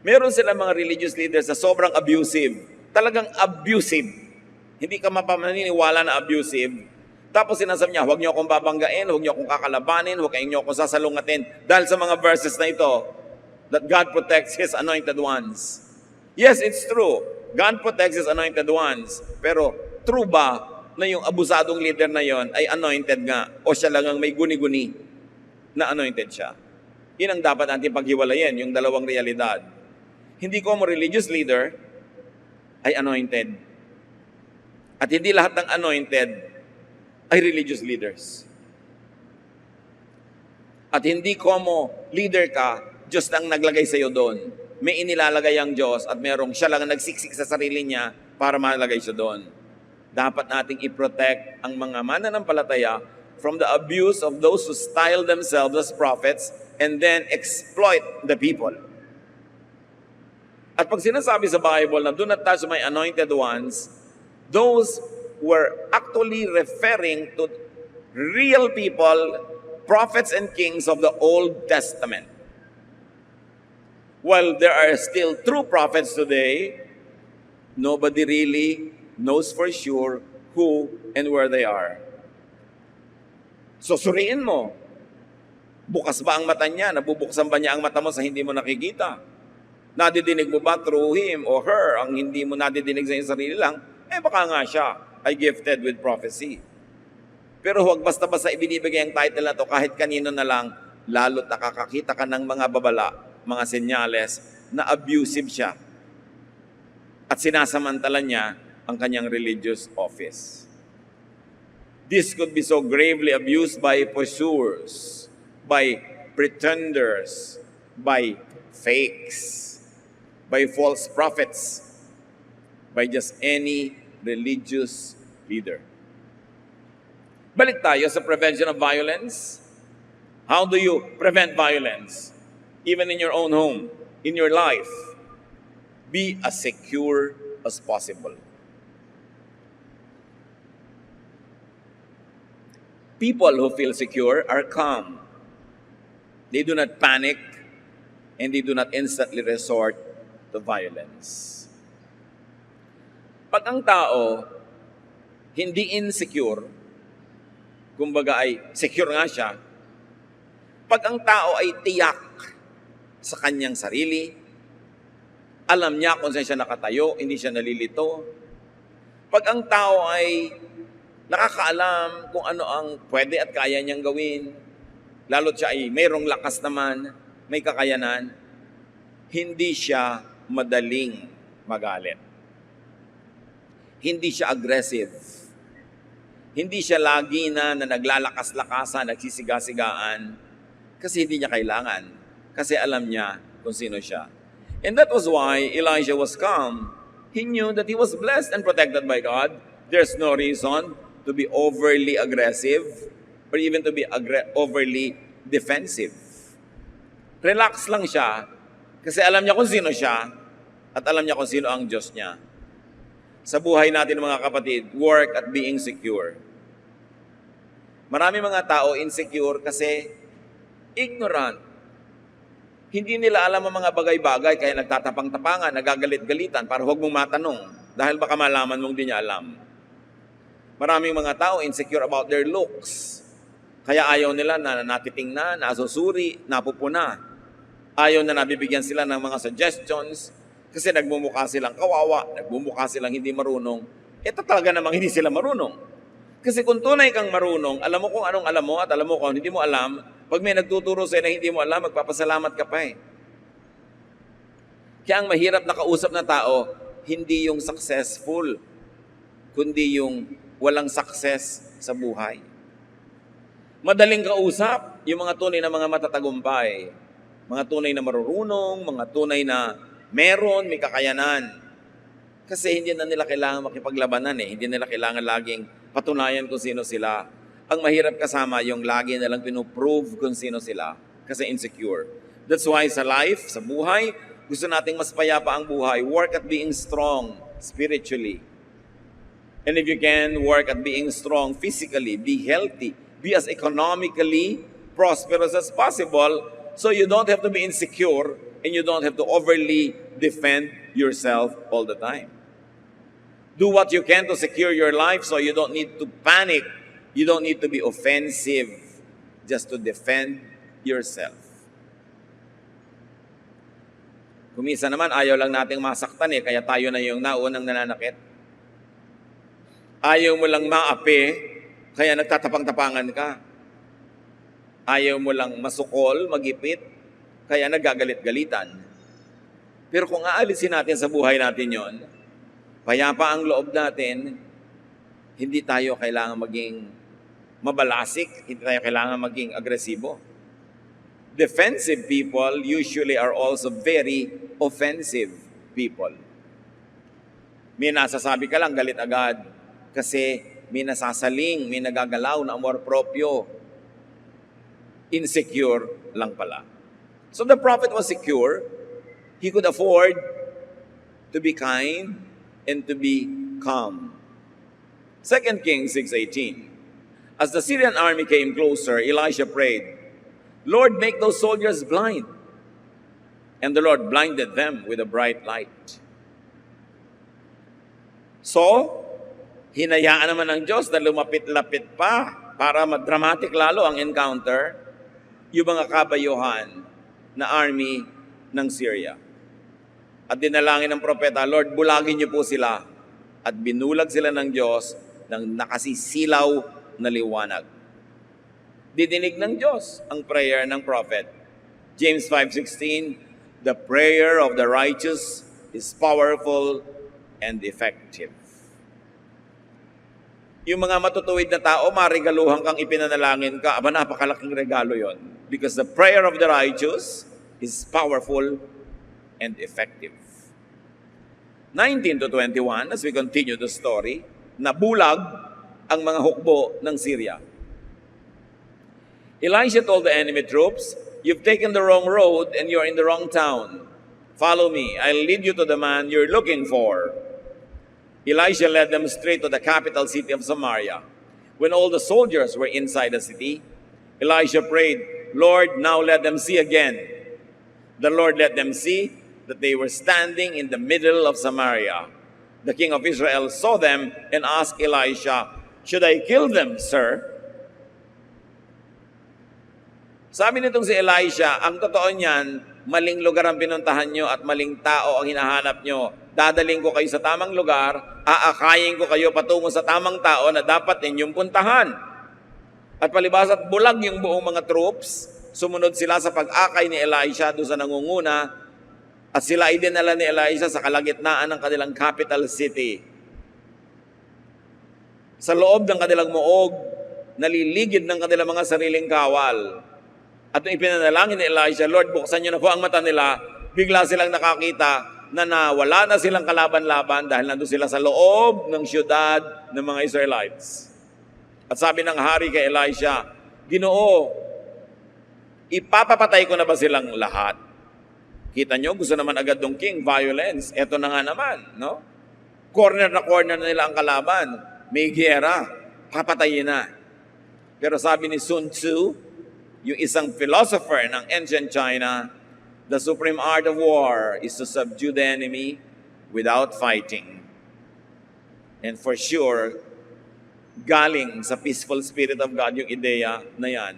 Meron silang mga religious leaders na sobrang abusive. Talagang abusive. Hindi ka mapamaniniwala na abusive. Tapos sinasabi niya, huwag niyo akong babanggain, huwag niyo akong kakalabanin, huwag niyo akong sasalungatin. Dahil sa mga verses na ito, that God protects His anointed ones. Yes, it's true. God protects His anointed ones. Pero true ba na yung abusadong leader na yon ay anointed nga? O siya lang ang may guni-guni na anointed siya? Yun ang dapat natin paghiwalayin, yung dalawang realidad. Hindi ko mo religious leader ay anointed. At hindi lahat ng anointed ay religious leaders. At hindi ko mo leader ka, Diyos lang naglagay sa iyo doon. May inilalagay ang Diyos at merong siya lang ang nagsiksik sa sarili niya para malagay siya doon. Dapat nating i-protect ang mga mananampalataya from the abuse of those who style themselves as prophets and then exploit the people. At pag sinasabi sa Bible na do not touch my anointed ones, those were actually referring to real people, prophets and kings of the Old Testament. While there are still true prophets today, nobody really knows for sure who and where they are. So suriin mo, bukas ba ang mata niya? Nabubuksan ba niya ang mata mo sa hindi mo nakikita? Nadidinig mo ba through him or her ang hindi mo nadidinig sa iyong sarili lang? Baka nga siya ay gifted with prophecy. Pero huwag basta-basta ibinibigay ang title na to kahit kanino na lang, lalo't nakakakita ka ng mga babala, mga senyales na abusive siya. At sinasamantala niya ang kanyang religious office. This could be so gravely abused by pursuers, by pretenders, by fakes, by false prophets, by just any religious leader. Balik tayo sa prevention of violence. How do you prevent violence? Even in your own home, in your life. Be as secure as possible. People who feel secure are calm. They do not panic and they do not instantly resort to violence. Pag ang tao hindi insecure, kumbaga ay secure nga siya, pag ang tao ay tiyak sa kanyang sarili, alam niya kung saan siya nakatayo, hindi siya nalilito. Pag ang tao ay nakakaalam kung ano ang pwede at kaya niyang gawin, lalo't siya ay mayroong lakas naman, may kakayanan, hindi siya madaling magalit. Hindi siya aggressive. Hindi siya lagi na naglalakas-lakasan, nagsisiga-sigaan, kasi hindi niya kailangan. Kasi alam niya kung sino siya. And that was why Elijah was calm. He knew that he was blessed and protected by God. There's no reason to be overly aggressive or even to be overly defensive. Relax lang siya kasi alam niya kung sino siya at alam niya kung sino ang Diyos niya. Sa buhay natin mga kapatid, work at being secure. Marami mga tao insecure kasi ignorant. Hindi nila alam ang mga bagay-bagay kaya nagtatapang-tapangan, nagagalit-galitan para huwag mong matanong dahil baka malaman mong di niya alam. Maraming mga tao insecure about their looks. Kaya ayaw nila na natitingnan, nasusuri, napupuna. Ayaw na nabibigyan sila ng mga suggestions kasi nagmumukha silang kawawa, nagmumukha silang hindi marunong. Ito talaga namang hindi sila marunong. Kasi kung tunay kang marunong, alam mo kung anong alam mo at alam mo kung hindi mo alam, pag may nagtuturo sa'yo na hindi mo alam, magpapasalamat ka pa eh. Kaya ang mahirap na kausap na tao, hindi yung successful, kundi yung walang success sa buhay. Madaling kausap, yung mga tunay na mga matatagumpay, mga tunay na marurunong, mga tunay na meron, may kakayanan. Kasi hindi na nila kailangan makipaglabanan eh. Hindi nila kailangan laging patunayan kung sino sila. Ang mahirap kasama yung lagi na lang pinuprove kung sino sila kasi insecure. That's why sa life, sa buhay, gusto nating mas payapa ang buhay. Work at being strong spiritually. And if you can, work at being strong physically, be healthy, be as economically prosperous as possible so you don't have to be insecure and you don't have to overly defend yourself all the time. Do what you can to secure your life so you don't need to panic. You don't need to be offensive just to defend yourself. Kumisa naman, ayaw lang nating masaktan eh, kaya tayo na yung naunang nananakit. Ayaw mo lang maapi, kaya nagtatapang-tapangan ka. Ayaw mo lang masukol, magipit, kaya nagagalit-galitan. Pero kung aalisin natin sa buhay natin yon, payapa ang loob natin, hindi tayo kailangan maging mabalasik, hindi tayo kailangan maging agresibo. Defensive people usually are also very offensive people. May nasasabi ka lang, galit agad. Kasi may nasasaling, may nagagalaw na amor proprio. Insecure lang pala. So the prophet was secure. He could afford to be kind and to be calm. 2 Kings 6:18. As the Syrian army came closer, Elisha prayed, Lord, make those soldiers blind. And the Lord blinded them with a bright light. So, hinayaan naman ng Diyos na lumapit-lapit pa para madramatic lalo ang encounter, yung mga kabayuhan na army ng Syria. At dinalangin ng propeta, Lord, bulagin niyo po sila. At binulag sila ng Diyos ng nakasisilaw na liwanag. Didinig ng Diyos ang prayer ng prophet. James 5:16, the prayer of the righteous is powerful and effective. Yung mga matutuwid na tao, marigaluhan kang ipinanalangin ka, aba napakalaking regalo yon. Because the prayer of the righteous is powerful and effective. 19 to 21, as we continue the story, nabulag ang mga hukbo ng Syria. Elisha told the enemy troops, you've taken the wrong road and you're in the wrong town. Follow me, I'll lead you to the man you're looking for. Elisha led them straight to the capital city of Samaria. When all the soldiers were inside the city, Elisha prayed, Lord, now let them see again. The Lord let them see that they were standing in the middle of Samaria. The king of Israel saw them and asked Elisha, "Should I kill them, sir?" Sabi nitong si Elisha, ang totoo niyan, maling lugar ang pinuntahan nyo at maling tao ang hinahanap nyo. Dadaling ko kayo sa tamang lugar, aakayin ko kayo patungo sa tamang tao na dapat ninyong puntahan. At palibhas at bulag yung buong mga troops, sumunod sila sa pag-akay ni Elisha doon sa nangunguna at sila ay dinala ni Elisha sa kalagitnaan ng kanilang capital city. Sa loob ng kanilang muog, naliligid ng kanilang mga sariling kawal. At nung ipinanalangin ni Elisha, "Lord, buksan niyo na po ang mata nila," bigla silang nakakita na nawala na silang kalaban-laban dahil nandun sila sa loob ng syudad ng mga Israelites. At sabi ng hari kay Elisha, "Ginoo, ipapapatay ko na ba silang lahat?" Kita nyo, gusto naman agad ng king, violence. Eto na nga naman, no? Corner na corner na nila ang kalaban. May giyera, papatayin na. Pero sabi ni Sun Tzu, yung isang philosopher ng ancient China, the supreme art of war is to subdue the enemy without fighting. And for sure, galing sa peaceful spirit of God yung ideya na yan.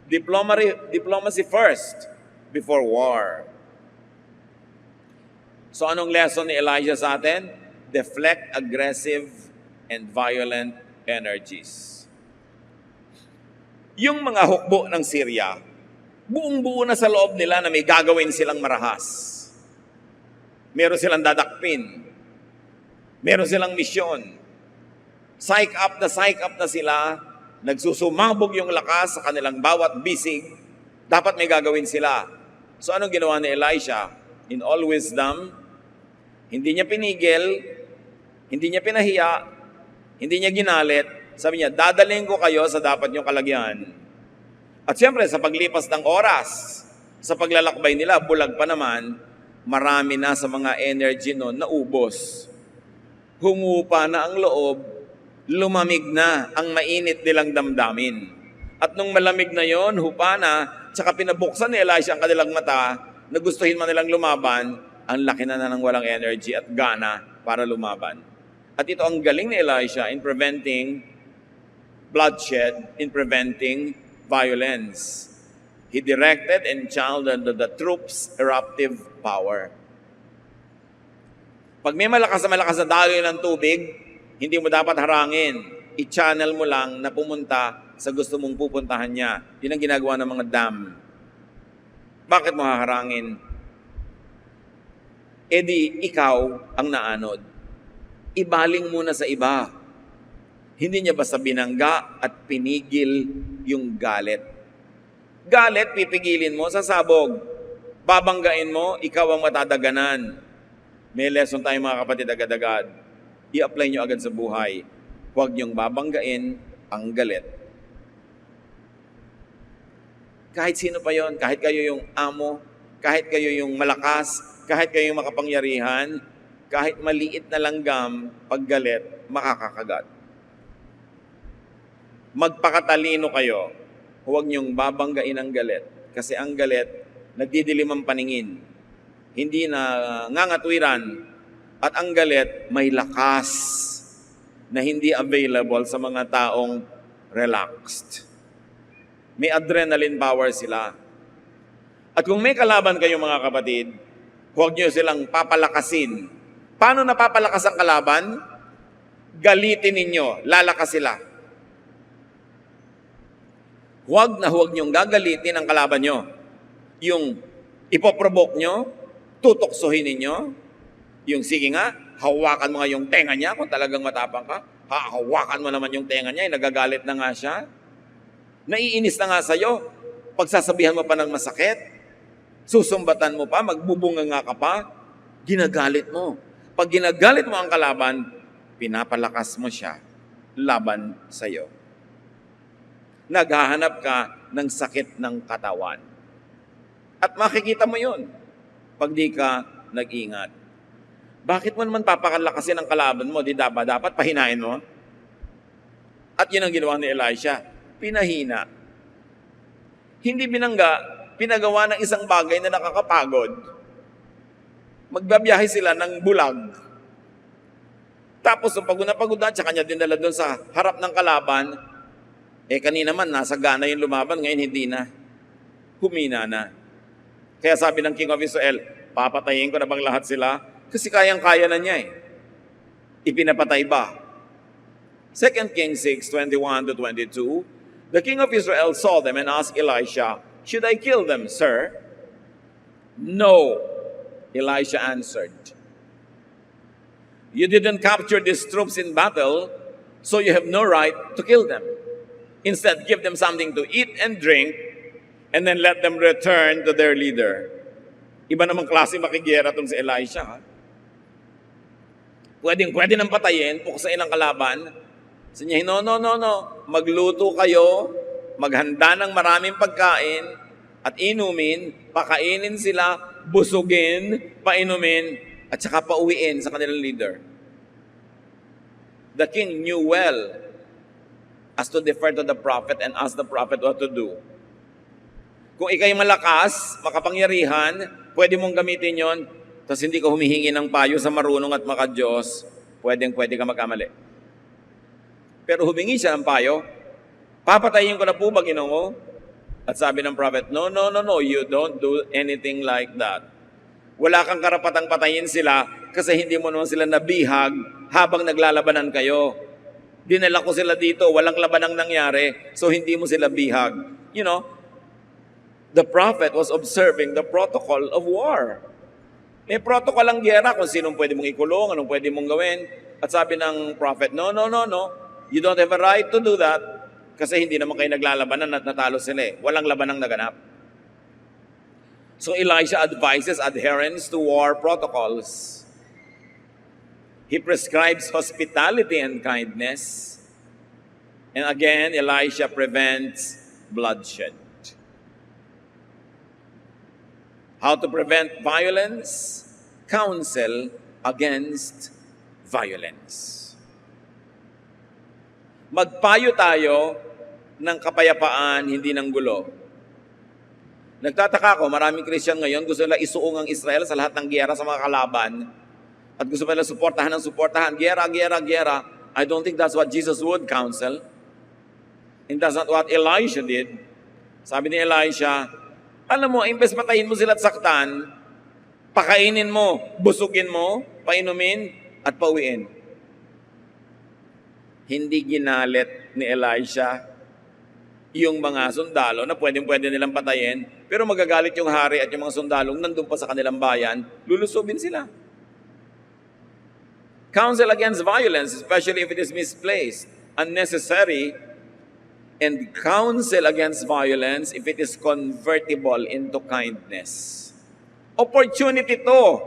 Diplomacy first before war. So anong lesson ni Elijah sa atin? Deflect aggressive and violent energies. Yung mga hukbo ng Syria, buong-buo na sa loob nila na may gagawin silang marahas. Meron silang dadakpin. Meron silang misyon. Psych up na sila. Nagsusumabog yung lakas sa kanilang bawat bisig. Dapat may gagawin sila. So anong ginawa ni Elisha? In all wisdom, hindi niya pinigil, hindi niya pinahiya, hindi niya ginalit. Sabi niya, "Dadalhin ko kayo sa dapat niyong kalagyan." At siyempre, sa paglipas ng oras, sa paglalakbay nila, bulag pa naman, marami na sa mga energy noon na ubos. Humupa na ang loob, lumamig na ang mainit nilang damdamin. At nung malamig na yon, hupa na, tsaka pinabuksan ni Elisha ang kanilang mata, na gustuhin man nilang lumaban, ang laki na ng walang energy at gana para lumaban. At ito ang galing ni Elisha in preventing bloodshed, in preventing violence. He directed and channeled the troops' eruptive power. Pag may malakas na daloy ng tubig, hindi mo dapat harangin. I-channel mo lang na pumunta sa gusto mong pupuntahan niya. Yun ang ginagawa ng mga dam. Bakit mo haharangin? E di, ikaw ang naanod. Ibaling muna sa iba. Hindi niya basta binangga at pinigil yung galit. Galit, pipigilin mo sa sabog. Babanggain mo, ikaw ang matadaganan. May lesson tayo mga kapatid agad-agad. I-apply nyo agad sa buhay. Huwag niyong babanggain ang galit. Kahit sino pa yon, kahit kayo yung amo, kahit kayo yung malakas, kahit kayo yung makapangyarihan, kahit maliit na langgam, pag galit, makakakagat. Magpakatalino kayo. Huwag niyong babanggain ang galit. Kasi ang galit, nagdidilim ang paningin. Hindi na ngangatwiran. At ang galit, may lakas na hindi available sa mga taong relaxed. May adrenaline power sila. At kung may kalaban kayo mga kapatid, huwag niyo silang papalakasin. Paano napapalakas ang kalaban? Galitin ninyo, lalakas sila. Huwag niyong gagalitin ang kalaban nyo. Yung ipoprovoke nyo, tutuksohin ninyo, yung sige nga, hawakan mo nga yung tenga niya kung talagang matapang ka. Hawakan mo naman yung tenga niya, nagagalit na nga siya. Naiinis na nga sa'yo. Pagsasabihan mo pa ng masakit, susumbatan mo pa, magbubunga nga ka pa, ginagalit mo. Pag ginagalit mo ang kalaban, pinapalakas mo siya laban sa'yo. Naghahanap ka ng sakit ng katawan. At makikita mo yun pag di ka nag-ingat. Bakit mo naman papakalakasin ang kalaban mo? Di dapat pahinain mo? At yun ang ginawa ni Elisha. Pinahina. Hindi binangga, pinagawa ng isang bagay na nakakapagod. magbabiyahe sila ng bulag. Tapos, nung pagod na, tsaka niya dinala doon sa harap ng kalaban, kanina man, nasa gana yung lumaban, ngayon hindi na. Humina na. Kaya sabi ng King of Israel, papatayin ko na bang lahat sila? Kasi kayang-kaya na niya Ipinapatay ba? 2 Kings 6:21-22, the king of Israel saw them and asked Elisha, "Should I kill them, sir?" "No," Elisha answered. "You didn't capture these troops in battle, so you have no right to kill them. Instead, give them something to eat and drink, and then let them return to their leader." Iba namang klase makigera itong si Elisha. Pwede nang patayin, puksain ang kalaban. Sabi niya, no. Magluto kayo, maghanda ng maraming pagkain at inumin, pakainin sila, busugin, painumin, at saka pauwiin sa kanilang leader. The king knew well as to defer to the prophet and ask the prophet what to do. Kung ikay malakas, makapangyarihan, pwede mong gamitin yon, tapos hindi ka humihingi ng payo sa marunong at maka-Diyos, pwede ka magkamali. Pero humingi siya ng payo, papatayin ko na po ba, Ginoo? At sabi ng prophet, no, you don't do anything like that. Wala kang karapatang patayin sila kasi hindi mo naman sila nabihag habang naglalabanan kayo. Dinala ko sila dito, walang labanang nangyari, so hindi mo sila bihag. You know, the prophet was observing the protocol of war. May protocol ang giyera kung sinong pwede mong ikulong, anong pwede mong gawin. At sabi ng prophet, no. You don't have a right to do that kasi hindi naman kayo naglalabanan at natalo sila. Walang labanang naganap. So Elisha advises adherence to war protocols. He prescribes hospitality and kindness. And again, Elisha prevents bloodshed. How to prevent violence? Counsel against violence. Magpayo tayo ng kapayapaan, hindi ng gulo. Nagtataka ko, maraming Christian ngayon gusto nila isuong ang Israel sa lahat ng giyera sa mga kalaban at gusto nila suportahan. Giyera. I don't think that's what Jesus would counsel. And that's not what Elisha did. Sabi ni Elisha, alam mo, imbes patayin mo sila at saktan, pakainin mo, busugin mo, painumin, at pauwiin. Hindi ginalit ni Elisha yung mga sundalo na pwede nilang patayin, pero magagalit yung hari at yung mga sundalong nandun pa sa kanilang bayan, lulusubin sila. Counsel against violence, especially if it is misplaced, unnecessary, and counsel against violence if it is convertible into kindness. Opportunity to.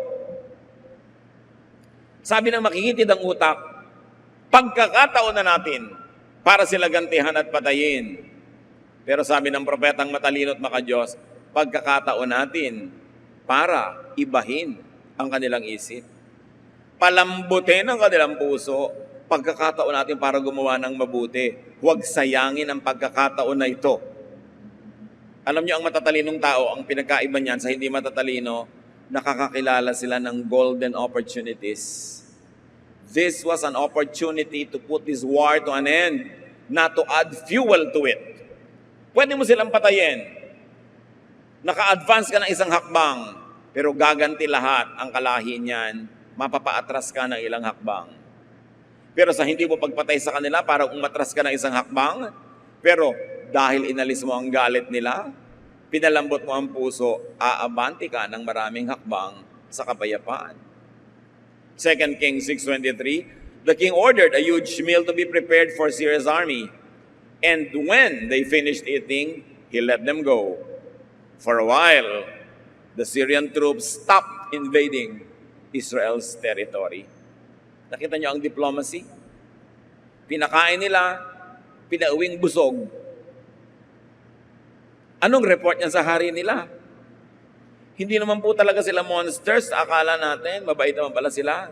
Sabi ng makikitid ang utak, pagkakataon na natin para sila gantihan at patayin. Pero sabi ng propetang matalino at maka-Diyos, pagkakataon natin para ibahin ang kanilang isip. Palambutin ang kanilang puso, pagkakataon natin para gumawa ng mabuti. Huwag sayangin ang pagkakataon na ito. Alam niyo, ang matatalinong tao, ang pinagkaiba niyan sa hindi matatalino, nakakakilala sila ng golden opportunities. This was an opportunity to put this war to an end, not to add fuel to it. Pwede mo silang patayin. Naka-advance ka ng isang hakbang, pero gaganti lahat ang kalahi niyan, mapapaatras ka ng ilang hakbang. Pero sa hindi mo pagpatay sa kanila para umatras ka ng isang hakbang, pero dahil inalis mo ang galit nila, pinalambot mo ang puso, aabanti ka ng maraming hakbang sa kapayapaan. 2 Kings 6:23, the king ordered a huge meal to be prepared for Syria's army. And when they finished eating, he let them go. For a while, the Syrian troops stopped invading Israel's territory. Nakita niyo ang diplomacy? Pinakain nila, pinauwing busog. Anong report niya sa hari nila? Hindi naman po talaga sila monsters. Akala natin, mabait naman pala sila.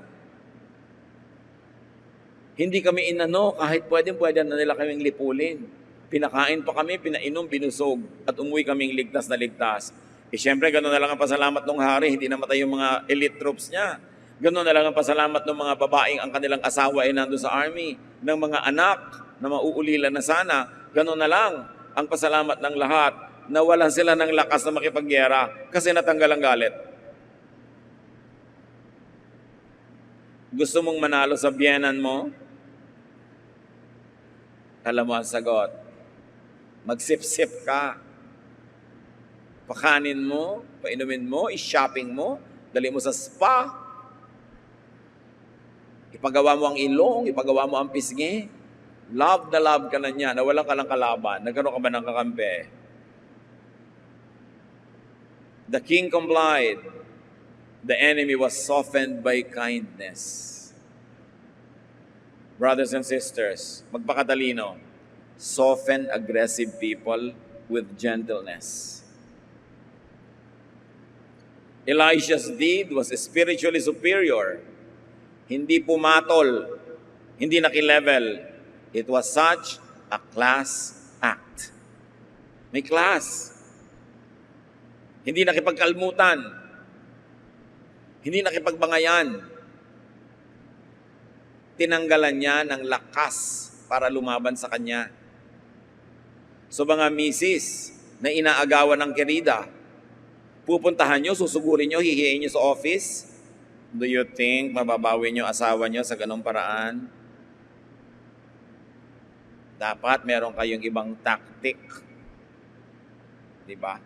Hindi kami inano, kahit pwede na nila kaming lipulin. Pinakain pa kami, pinainom, binusog, at umuwi kaming ligtas na ligtas. Siyempre, gano'n na lang ang pasalamat ng hari, hindi namatay yung mga elite troops niya. Gano'n na lang ang pasalamat ng mga babaeng ang kanilang asawa ay nandun sa army, ng mga anak na mauulilan na sana. Gano'n na lang ang pasalamat ng lahat na wala sila ng lakas na makipaggera kasi natanggal ang galit. Gusto mong manalo sa biyenan mo? Alam mo ang sagot. Magsip-sip ka. Pakanin mo, painumin mo, i-shopping mo, dali mo sa spa. Ipagawa mo ang ilong, ipagawa mo ang pisngi. Love na love ka na niya, na walang ka lang kalaban. Nagkaroon ka ba ng kakampi? The king complied. The enemy was softened by kindness. Brothers and sisters, magpakatalino. Soften aggressive people with gentleness. Elisha's deed was spiritually superior. Hindi pumatol, hindi nakilevel. It was such a class act. May class. Hindi nakipagkalmutan. Hindi nakipagbangayan. Tinanggalan niya ng lakas para lumaban sa kanya. So mga misis na inaagawan ng kerida, pupuntahan nyo, susugurin nyo, hihiyain nyo sa office. Do you think mababawi nyo asawa nyo sa ganong paraan? Dapat meron kayong ibang tactic. Diba?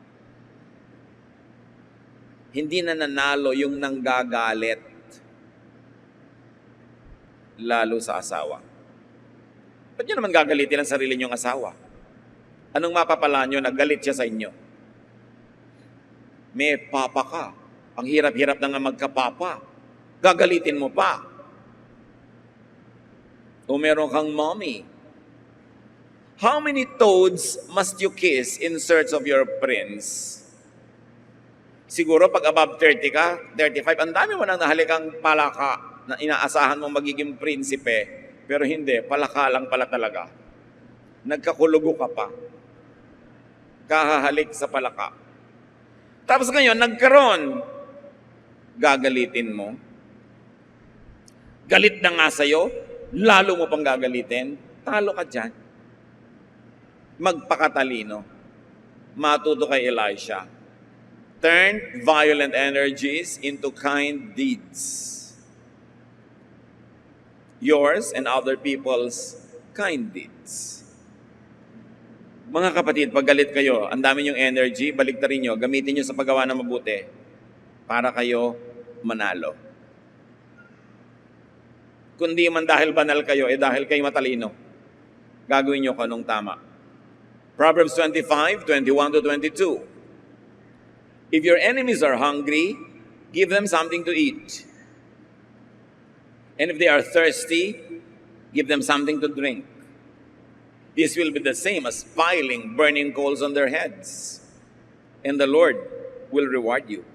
Hindi na nanalo yung nanggagalit. Lalo sa asawa. Ba't nyo naman gagalitin ang sarili nyong asawa? Anong mapapala nyo na galit siya sa inyo? May papa ka. Ang hirap-hirap na nga magkapapa. Gagalitin mo pa. O meron kang mommy. How many toads must you kiss in search of your prince? Siguro pag above 30 ka, 35, ang dami mo nang nahalikang palaka na inaasahan mong magiging prinsipe, pero hindi, palaka lang pala talaga. Nagkakulugo ka pa. Kahahalik sa palaka. Tapos ngayon, nagkaroon, gagalitin mo. Galit na nga sa'yo, lalo mo pang gagalitin, talo ka dyan. Magpakatalino. Matuto kay Elisha. Turn violent energies into kind deeds. Yours and other people's kind deeds. Mga kapatid, pag galit kayo, ang dami niyong energy, baliktarin niyo, gamitin niyo sa paggawa ng mabuti para kayo manalo. Kundi man dahil banal kayo, dahil kayo matalino. Gagawin niyo kung anong tama. Proverbs 25, 21 to 22. If your enemies are hungry, give them something to eat. And if they are thirsty, give them something to drink. This will be the same as piling burning coals on their heads. And the Lord will reward you.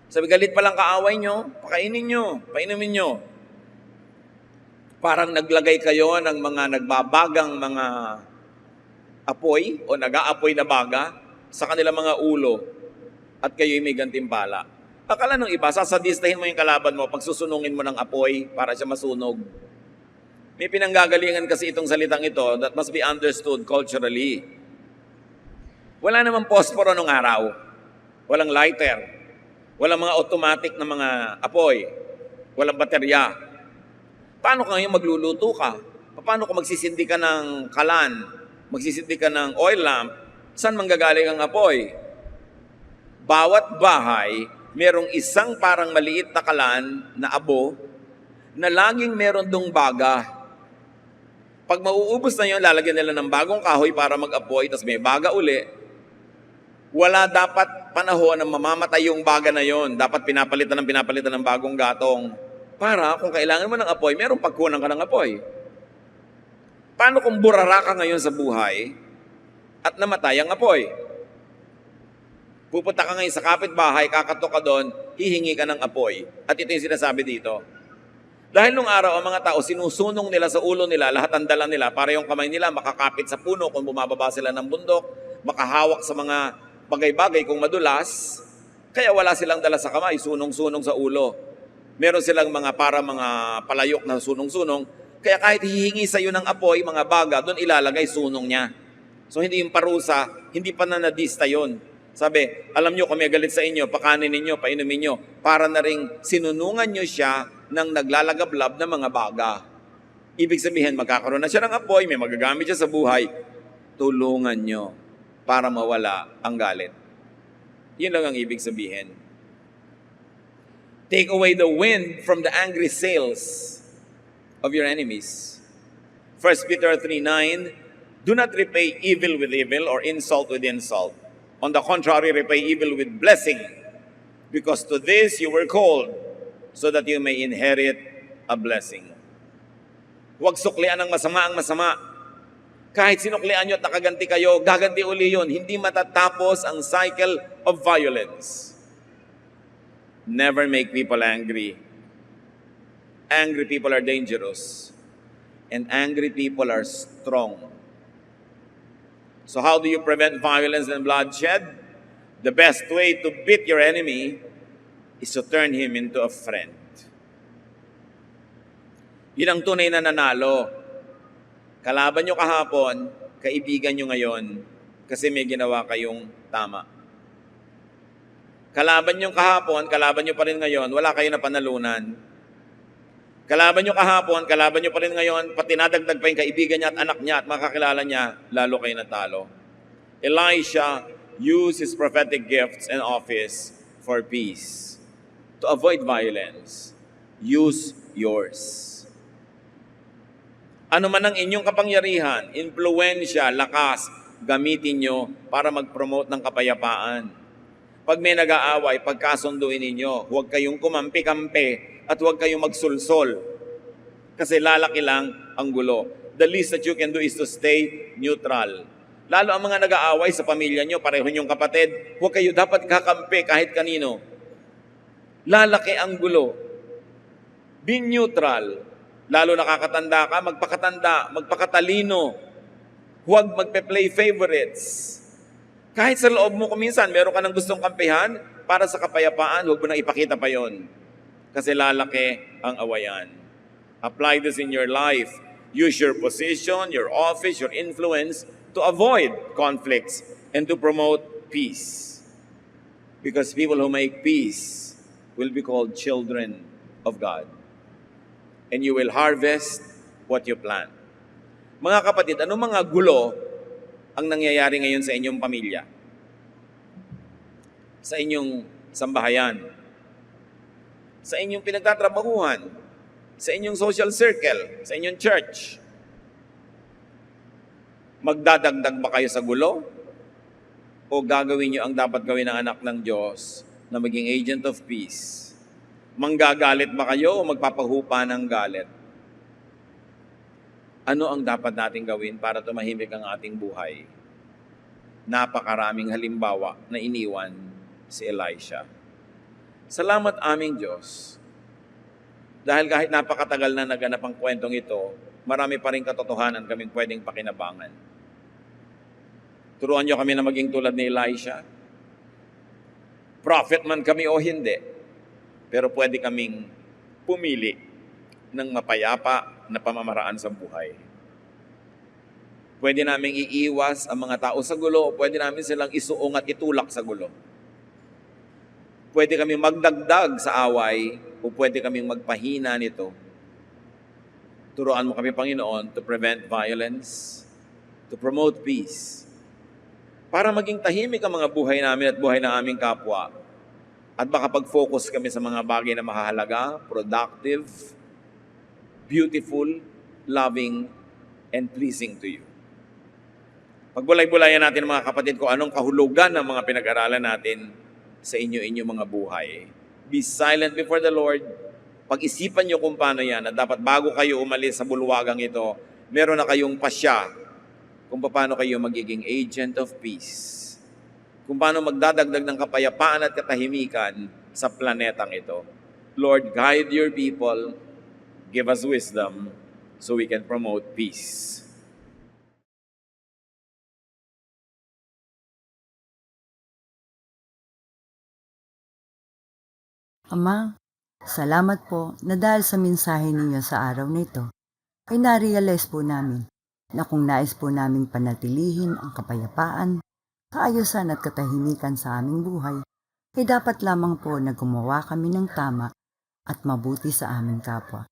Sabi, galit palang kaaway nyo, pakainin nyo, painumin nyo. Parang naglagay kayo ng mga nagbabagang mga apoy o nag-aapoy na baga sa kanilang mga ulo at kayo'y may gantimpala. Akala nung iba, sasadistahin mo yung kalaban mo pag susunungin mo ng apoy para siya masunog. May pinanggagalingan kasi itong salitang ito that must be understood culturally. Wala namang posporo nung araw. Walang lighter. Walang mga automatic na mga apoy. Walang baterya. Paano ka ngayon magluluto ka? Paano kung magsisindi ka ng kalan? Magsisindi ka ng oil lamp? Saan manggagaling ang apoy? Bawat bahay, merong isang parang maliit na kalan na abo na laging meron dong baga. Pag mauubos na yun, lalagyan nila ng bagong kahoy para mag-apoy, tapos may baga uli. Wala dapat panahon na mamamatay yung baga na yon. Dapat pinapalitan ng bagong gatong. Para kung kailangan mo ng apoy, merong pagkunan ka ng apoy. Paano kung burara ka ngayon sa buhay at namatay ang apoy? Pupunta ka ngayon sa kapitbahay, kakatok ka doon, hihingi ka ng apoy. At ito yung sinasabi dito. Dahil nung araw, ang mga tao, sinusunong nila sa ulo nila, lahat ang dala nila, para yung kamay nila makakapit sa puno kung bumababa sila ng bundok, makahawak sa mga bagay-bagay kung madulas, kaya wala silang dala sa kamay, sunong-sunong sa ulo. Meron silang mga palayok na sunong-sunong, kaya kahit hihingi sa iyo ng apoy, mga baga, doon ilalagay sunong niya. So hindi yung parusa, hindi pananadista yon. Sabi, alam nyo kung may galit sa inyo, pakanin ninyo, painumin nyo, para na ring sinunungan nyo siya ng naglalagablab na mga baga. Ibig sabihin, magkakaroon na siya ng apoy, may magagamit siya sa buhay, tulungan nyo para mawala ang galit. Yun lang ang ibig sabihin. Take away the wind from the angry sails of your enemies. 1 Peter 3:9, do not repay evil with evil or insult with insult. On the contrary, repay evil with blessing, because to this you were called, so that you may inherit a blessing. Huwag suklian ng masama ang masama. Kahit sinuklian nyo at nakaganti kayo, gaganti uli yun. Hindi matatapos ang cycle of violence. Never make people angry. Angry people are dangerous. And angry people are strong. So how do you prevent violence and bloodshed? The best way to beat your enemy is to turn him into a friend. Yun ang tunay na nanalo. Kalaban nyo kahapon, kaibigan nyo ngayon kasi may ginawa kayong tama. Kalaban nyo kahapon, kalaban nyo pa rin ngayon, wala kayo na panalunan. Kalaban nyo kahapon, kalaban nyo pa rin ngayon, pati nadagdag pa yung kaibigan niya at anak niya at makakilala niya, lalo kayo natalo. Elisha used his prophetic gifts and office for peace. To avoid violence, use yours. Ano man ang inyong kapangyarihan, impluwensya, lakas, gamitin nyo para mag-promote ng kapayapaan. Pag may nag-aaway, pagkasunduin ninyo, huwag kayong kumampi-kampi at huwag kayong magsulsol. Kasi lalaki lang ang gulo. The least that you can do is to stay neutral. Lalo ang mga nag-aaway sa pamilya nyo, pareho nyong kapatid, huwag kayo dapat kakampi kahit kanino. Lalaki ang gulo. Be neutral. Lalo nakakatanda ka, magpakatalino. Huwag magpe-play favorites. Kahit sa loob mo kuminsan, meron ka ng gustong kampihan, para sa kapayapaan, huwag mo nang ipakita pa yon. Kasi lalaki ang awayan. Apply this in your life. Use your position, your office, your influence to avoid conflicts and to promote peace. Because people who make peace will be called children of God. And you will harvest what you plant. Mga kapatid, ano mga gulo ang nangyayari ngayon sa inyong pamilya? Sa inyong sambahayan? Sa inyong pinagtatrabahuhan? Sa inyong social circle? Sa inyong church? Magdadagdag ba kayo sa gulo? O gagawin nyo ang dapat gawin ng anak ng Diyos na maging agent of peace? Manggagalit ba kayo o magpapahupa ng galit? Ano ang dapat nating gawin para tumahimik ang ating buhay? Napakaraming halimbawa na iniwan si Elisha. Salamat aming Diyos. Dahil kahit napakatagal na naganap ang kwentong ito, marami pa rin katotohanan kaming pwedeng pakinabangan. Turuan niyo kami na maging tulad ni Elisha. Prophet man kami o hindi. Pero pwede kaming pumili ng mapayapa na pamamaraan sa buhay. Pwede naming iiwas ang mga tao sa gulo, pwede namin silang isuong at itulak sa gulo. Pwede kaming magdagdag sa away, o pwede kaming magpahina nito. Turuan mo kami, Panginoon, to prevent violence, to promote peace, para maging tahimik ang mga buhay namin at buhay ng aming kapwa. At makapag-focus kami sa mga bagay na mahalaga, productive, beautiful, loving, and pleasing to you. Pagbulay-bulayan natin mga kapatid ko, anong kahulugan ng mga pinag-aralan natin sa inyo-inyo mga buhay. Be silent before the Lord. Pag-isipan nyo kung paano yan, at dapat bago kayo umalis sa bulwagang ito, meron na kayong pasya kung paano kayo magiging agent of peace. Kung paano magdadagdag ng kapayapaan at katahimikan sa planetang ito. Lord, guide your people, give us wisdom so we can promote peace. Ama, salamat po na dahil sa mensahe ninyo sa araw na ito, ay na-realize po namin na kung nais po naming panatilihin ang kapayapaan, kaayusan at katahimikan sa aming buhay, ay dapat lamang po na gumawa kami ng tama at mabuti sa aming kapwa.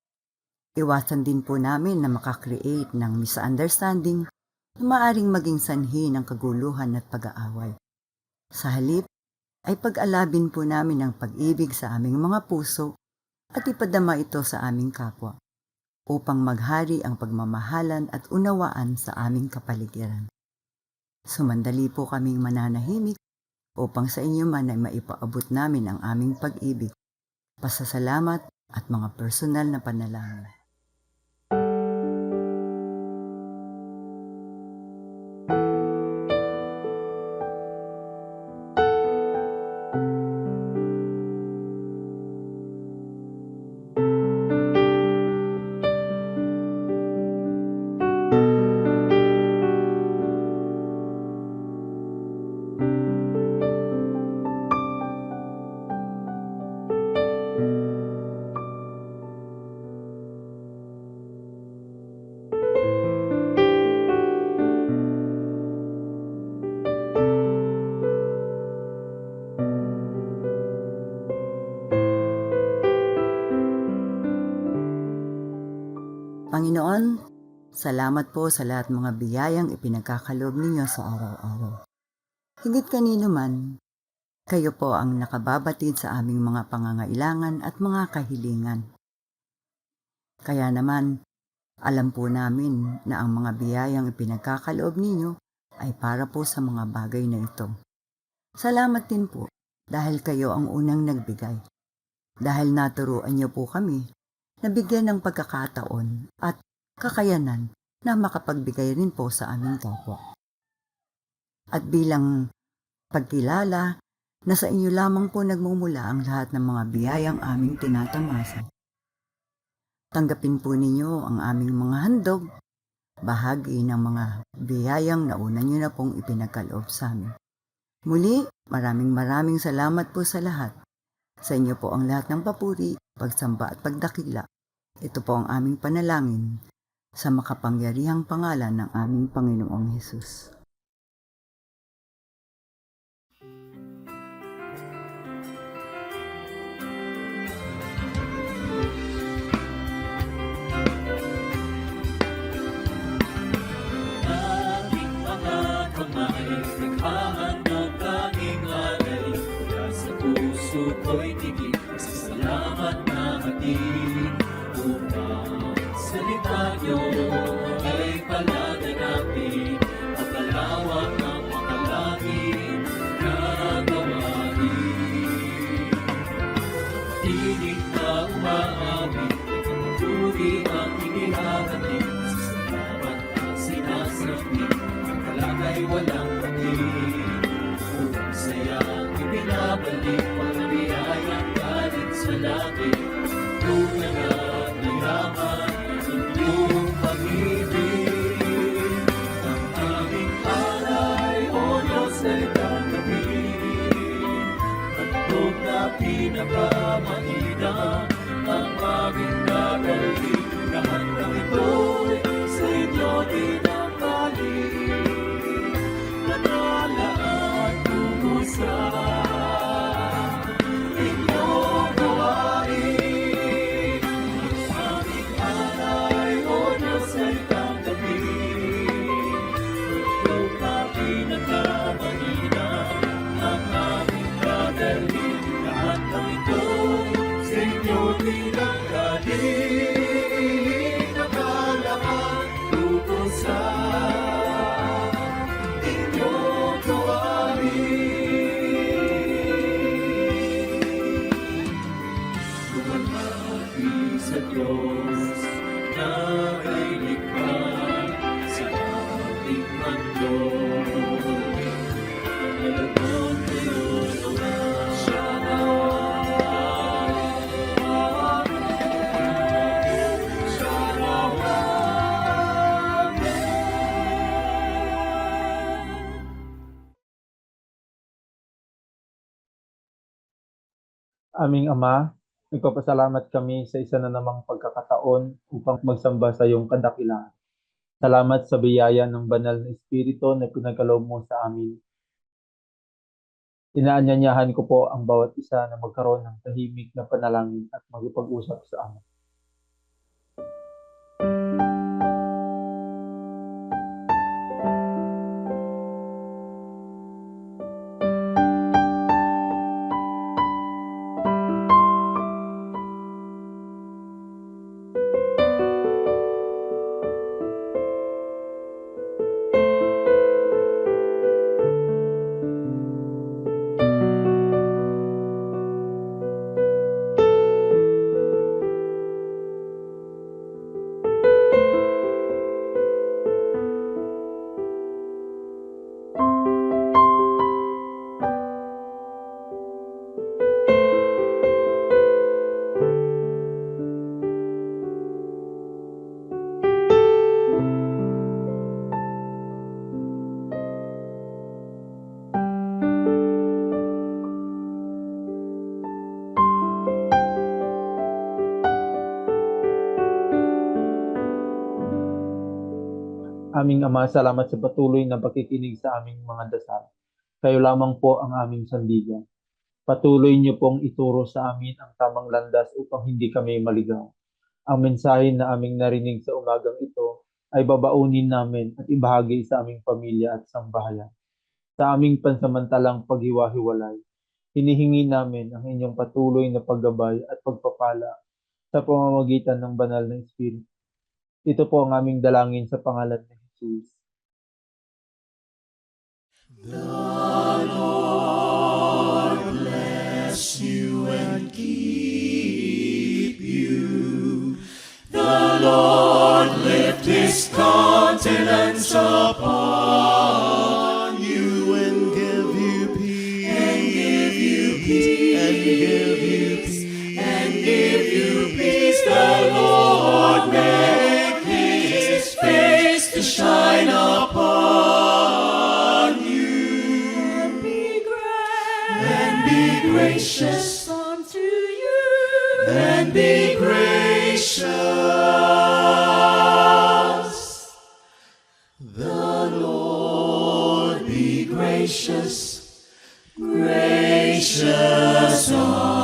Iwasan din po namin na makakreate ng misunderstanding na maaring maging sanhi ng kaguluhan at pag-aaway. Sa halip, ay pag-alabin po namin ang pag-ibig sa aming mga puso at ipadama ito sa aming kapwa upang maghari ang pagmamahalan at unawaan sa aming kapaligiran. Sumandali po kaming mananahimik upang sa inyo man ay maipaabot namin ang aming pag-ibig, pasasalamat at mga personal na panalangin. Panginoon, salamat po sa lahat mga biyayang ipinagkakaloob ninyo sa araw-araw. Higit kanino man, kayo po ang nakababatid sa aming mga pangangailangan at mga kahilingan. Kaya naman, alam po namin na ang mga biyayang ipinagkakaloob ninyo ay para po sa mga bagay na ito. Salamat din po dahil kayo ang unang nagbigay. Dahil naturuan niyo po kami na bigyan ng pagkakataon at kakayanan na makapagbigay rin po sa aming kapwa. At bilang pagkilala na sa inyo lamang po nagmumula ang lahat ng mga biyayang aming tinatamasa. Tanggapin po ninyo ang aming mga handog, bahagi ng mga biyayang nauna nyo na pong ipinagkaloob sa amin. Muli, maraming salamat po sa lahat. Sa inyo po ang lahat ng papuri, pagsamba at pagdakila. Ito po ang aming panalangin sa makapangyarihang pangalan ng aming Panginoong Hesus. Ating mga kamay, naghahandog tanging alay, mula sa puso ko'y tigil, salamat na hatid. Upang salita niyo ay palaganapin, at alawak ng makalangin na gawain. Tinig na umaawit, pagpapuri ang inihahatid, sa salamat na sinasabi, ang kalagay walang patid. Upang sayang ibinabalik, pagkabiyayang galing sa langit, tunay na yaman, inyong pag-ibig. Ang aming alay, O Diyos, ay tanggapin. Handog na pinakamahina, ang aming nagalin. Lahat ng ito'y sa inyo dinamdalin. Nanalaan tungo sa inyong gawain. Aming alay, O Diyos, ay tanggapin. Handog na pinakamahina, ang aming nagalin. Lahat ng ito'y sa inyo dinamdalin. Nakalaan tungo sa inyong gawain. Lumapati sa Diyos na ay likha sa ating handog. Alagang tinulungan siya na Aming Ama, nagpapasalamat kami sa isa na namang pagkakataon upang magsamba sa iyong kadakilaan. Salamat sa biyaya ng banal na Espiritu na pinagkaloob mo sa amin. Inaanyayahan ko po ang bawat isa na magkaroon ng tahimik na panalangin at magpag-usap sa Ama. Aming Ama, salamat sa patuloy na pakikinig sa aming mga dasal. Kayo lamang po ang aming sandigan. Patuloy niyo pong ituro sa amin ang tamang landas upang hindi kami maligaw. Ang mensahe na aming narinig sa umagang ito ay babaunin namin at ibahagi sa aming pamilya at sambahayan. Sa aming pansamantalang paghiwa-hiwalay, hinihingi namin ang inyong patuloy na paggabay at pagpapala sa pamamagitan ng banal na Espiritu. Ito po ang aming dalangin sa pangalan ni Jesus. Bless you and keep you. The Lord lift his countenance upon you and give you peace. And give you peace. And give you peace. And give you peace. The Lord make his face to shine upon you. And be gracious unto you. And be gracious. The Lord be gracious, gracious unto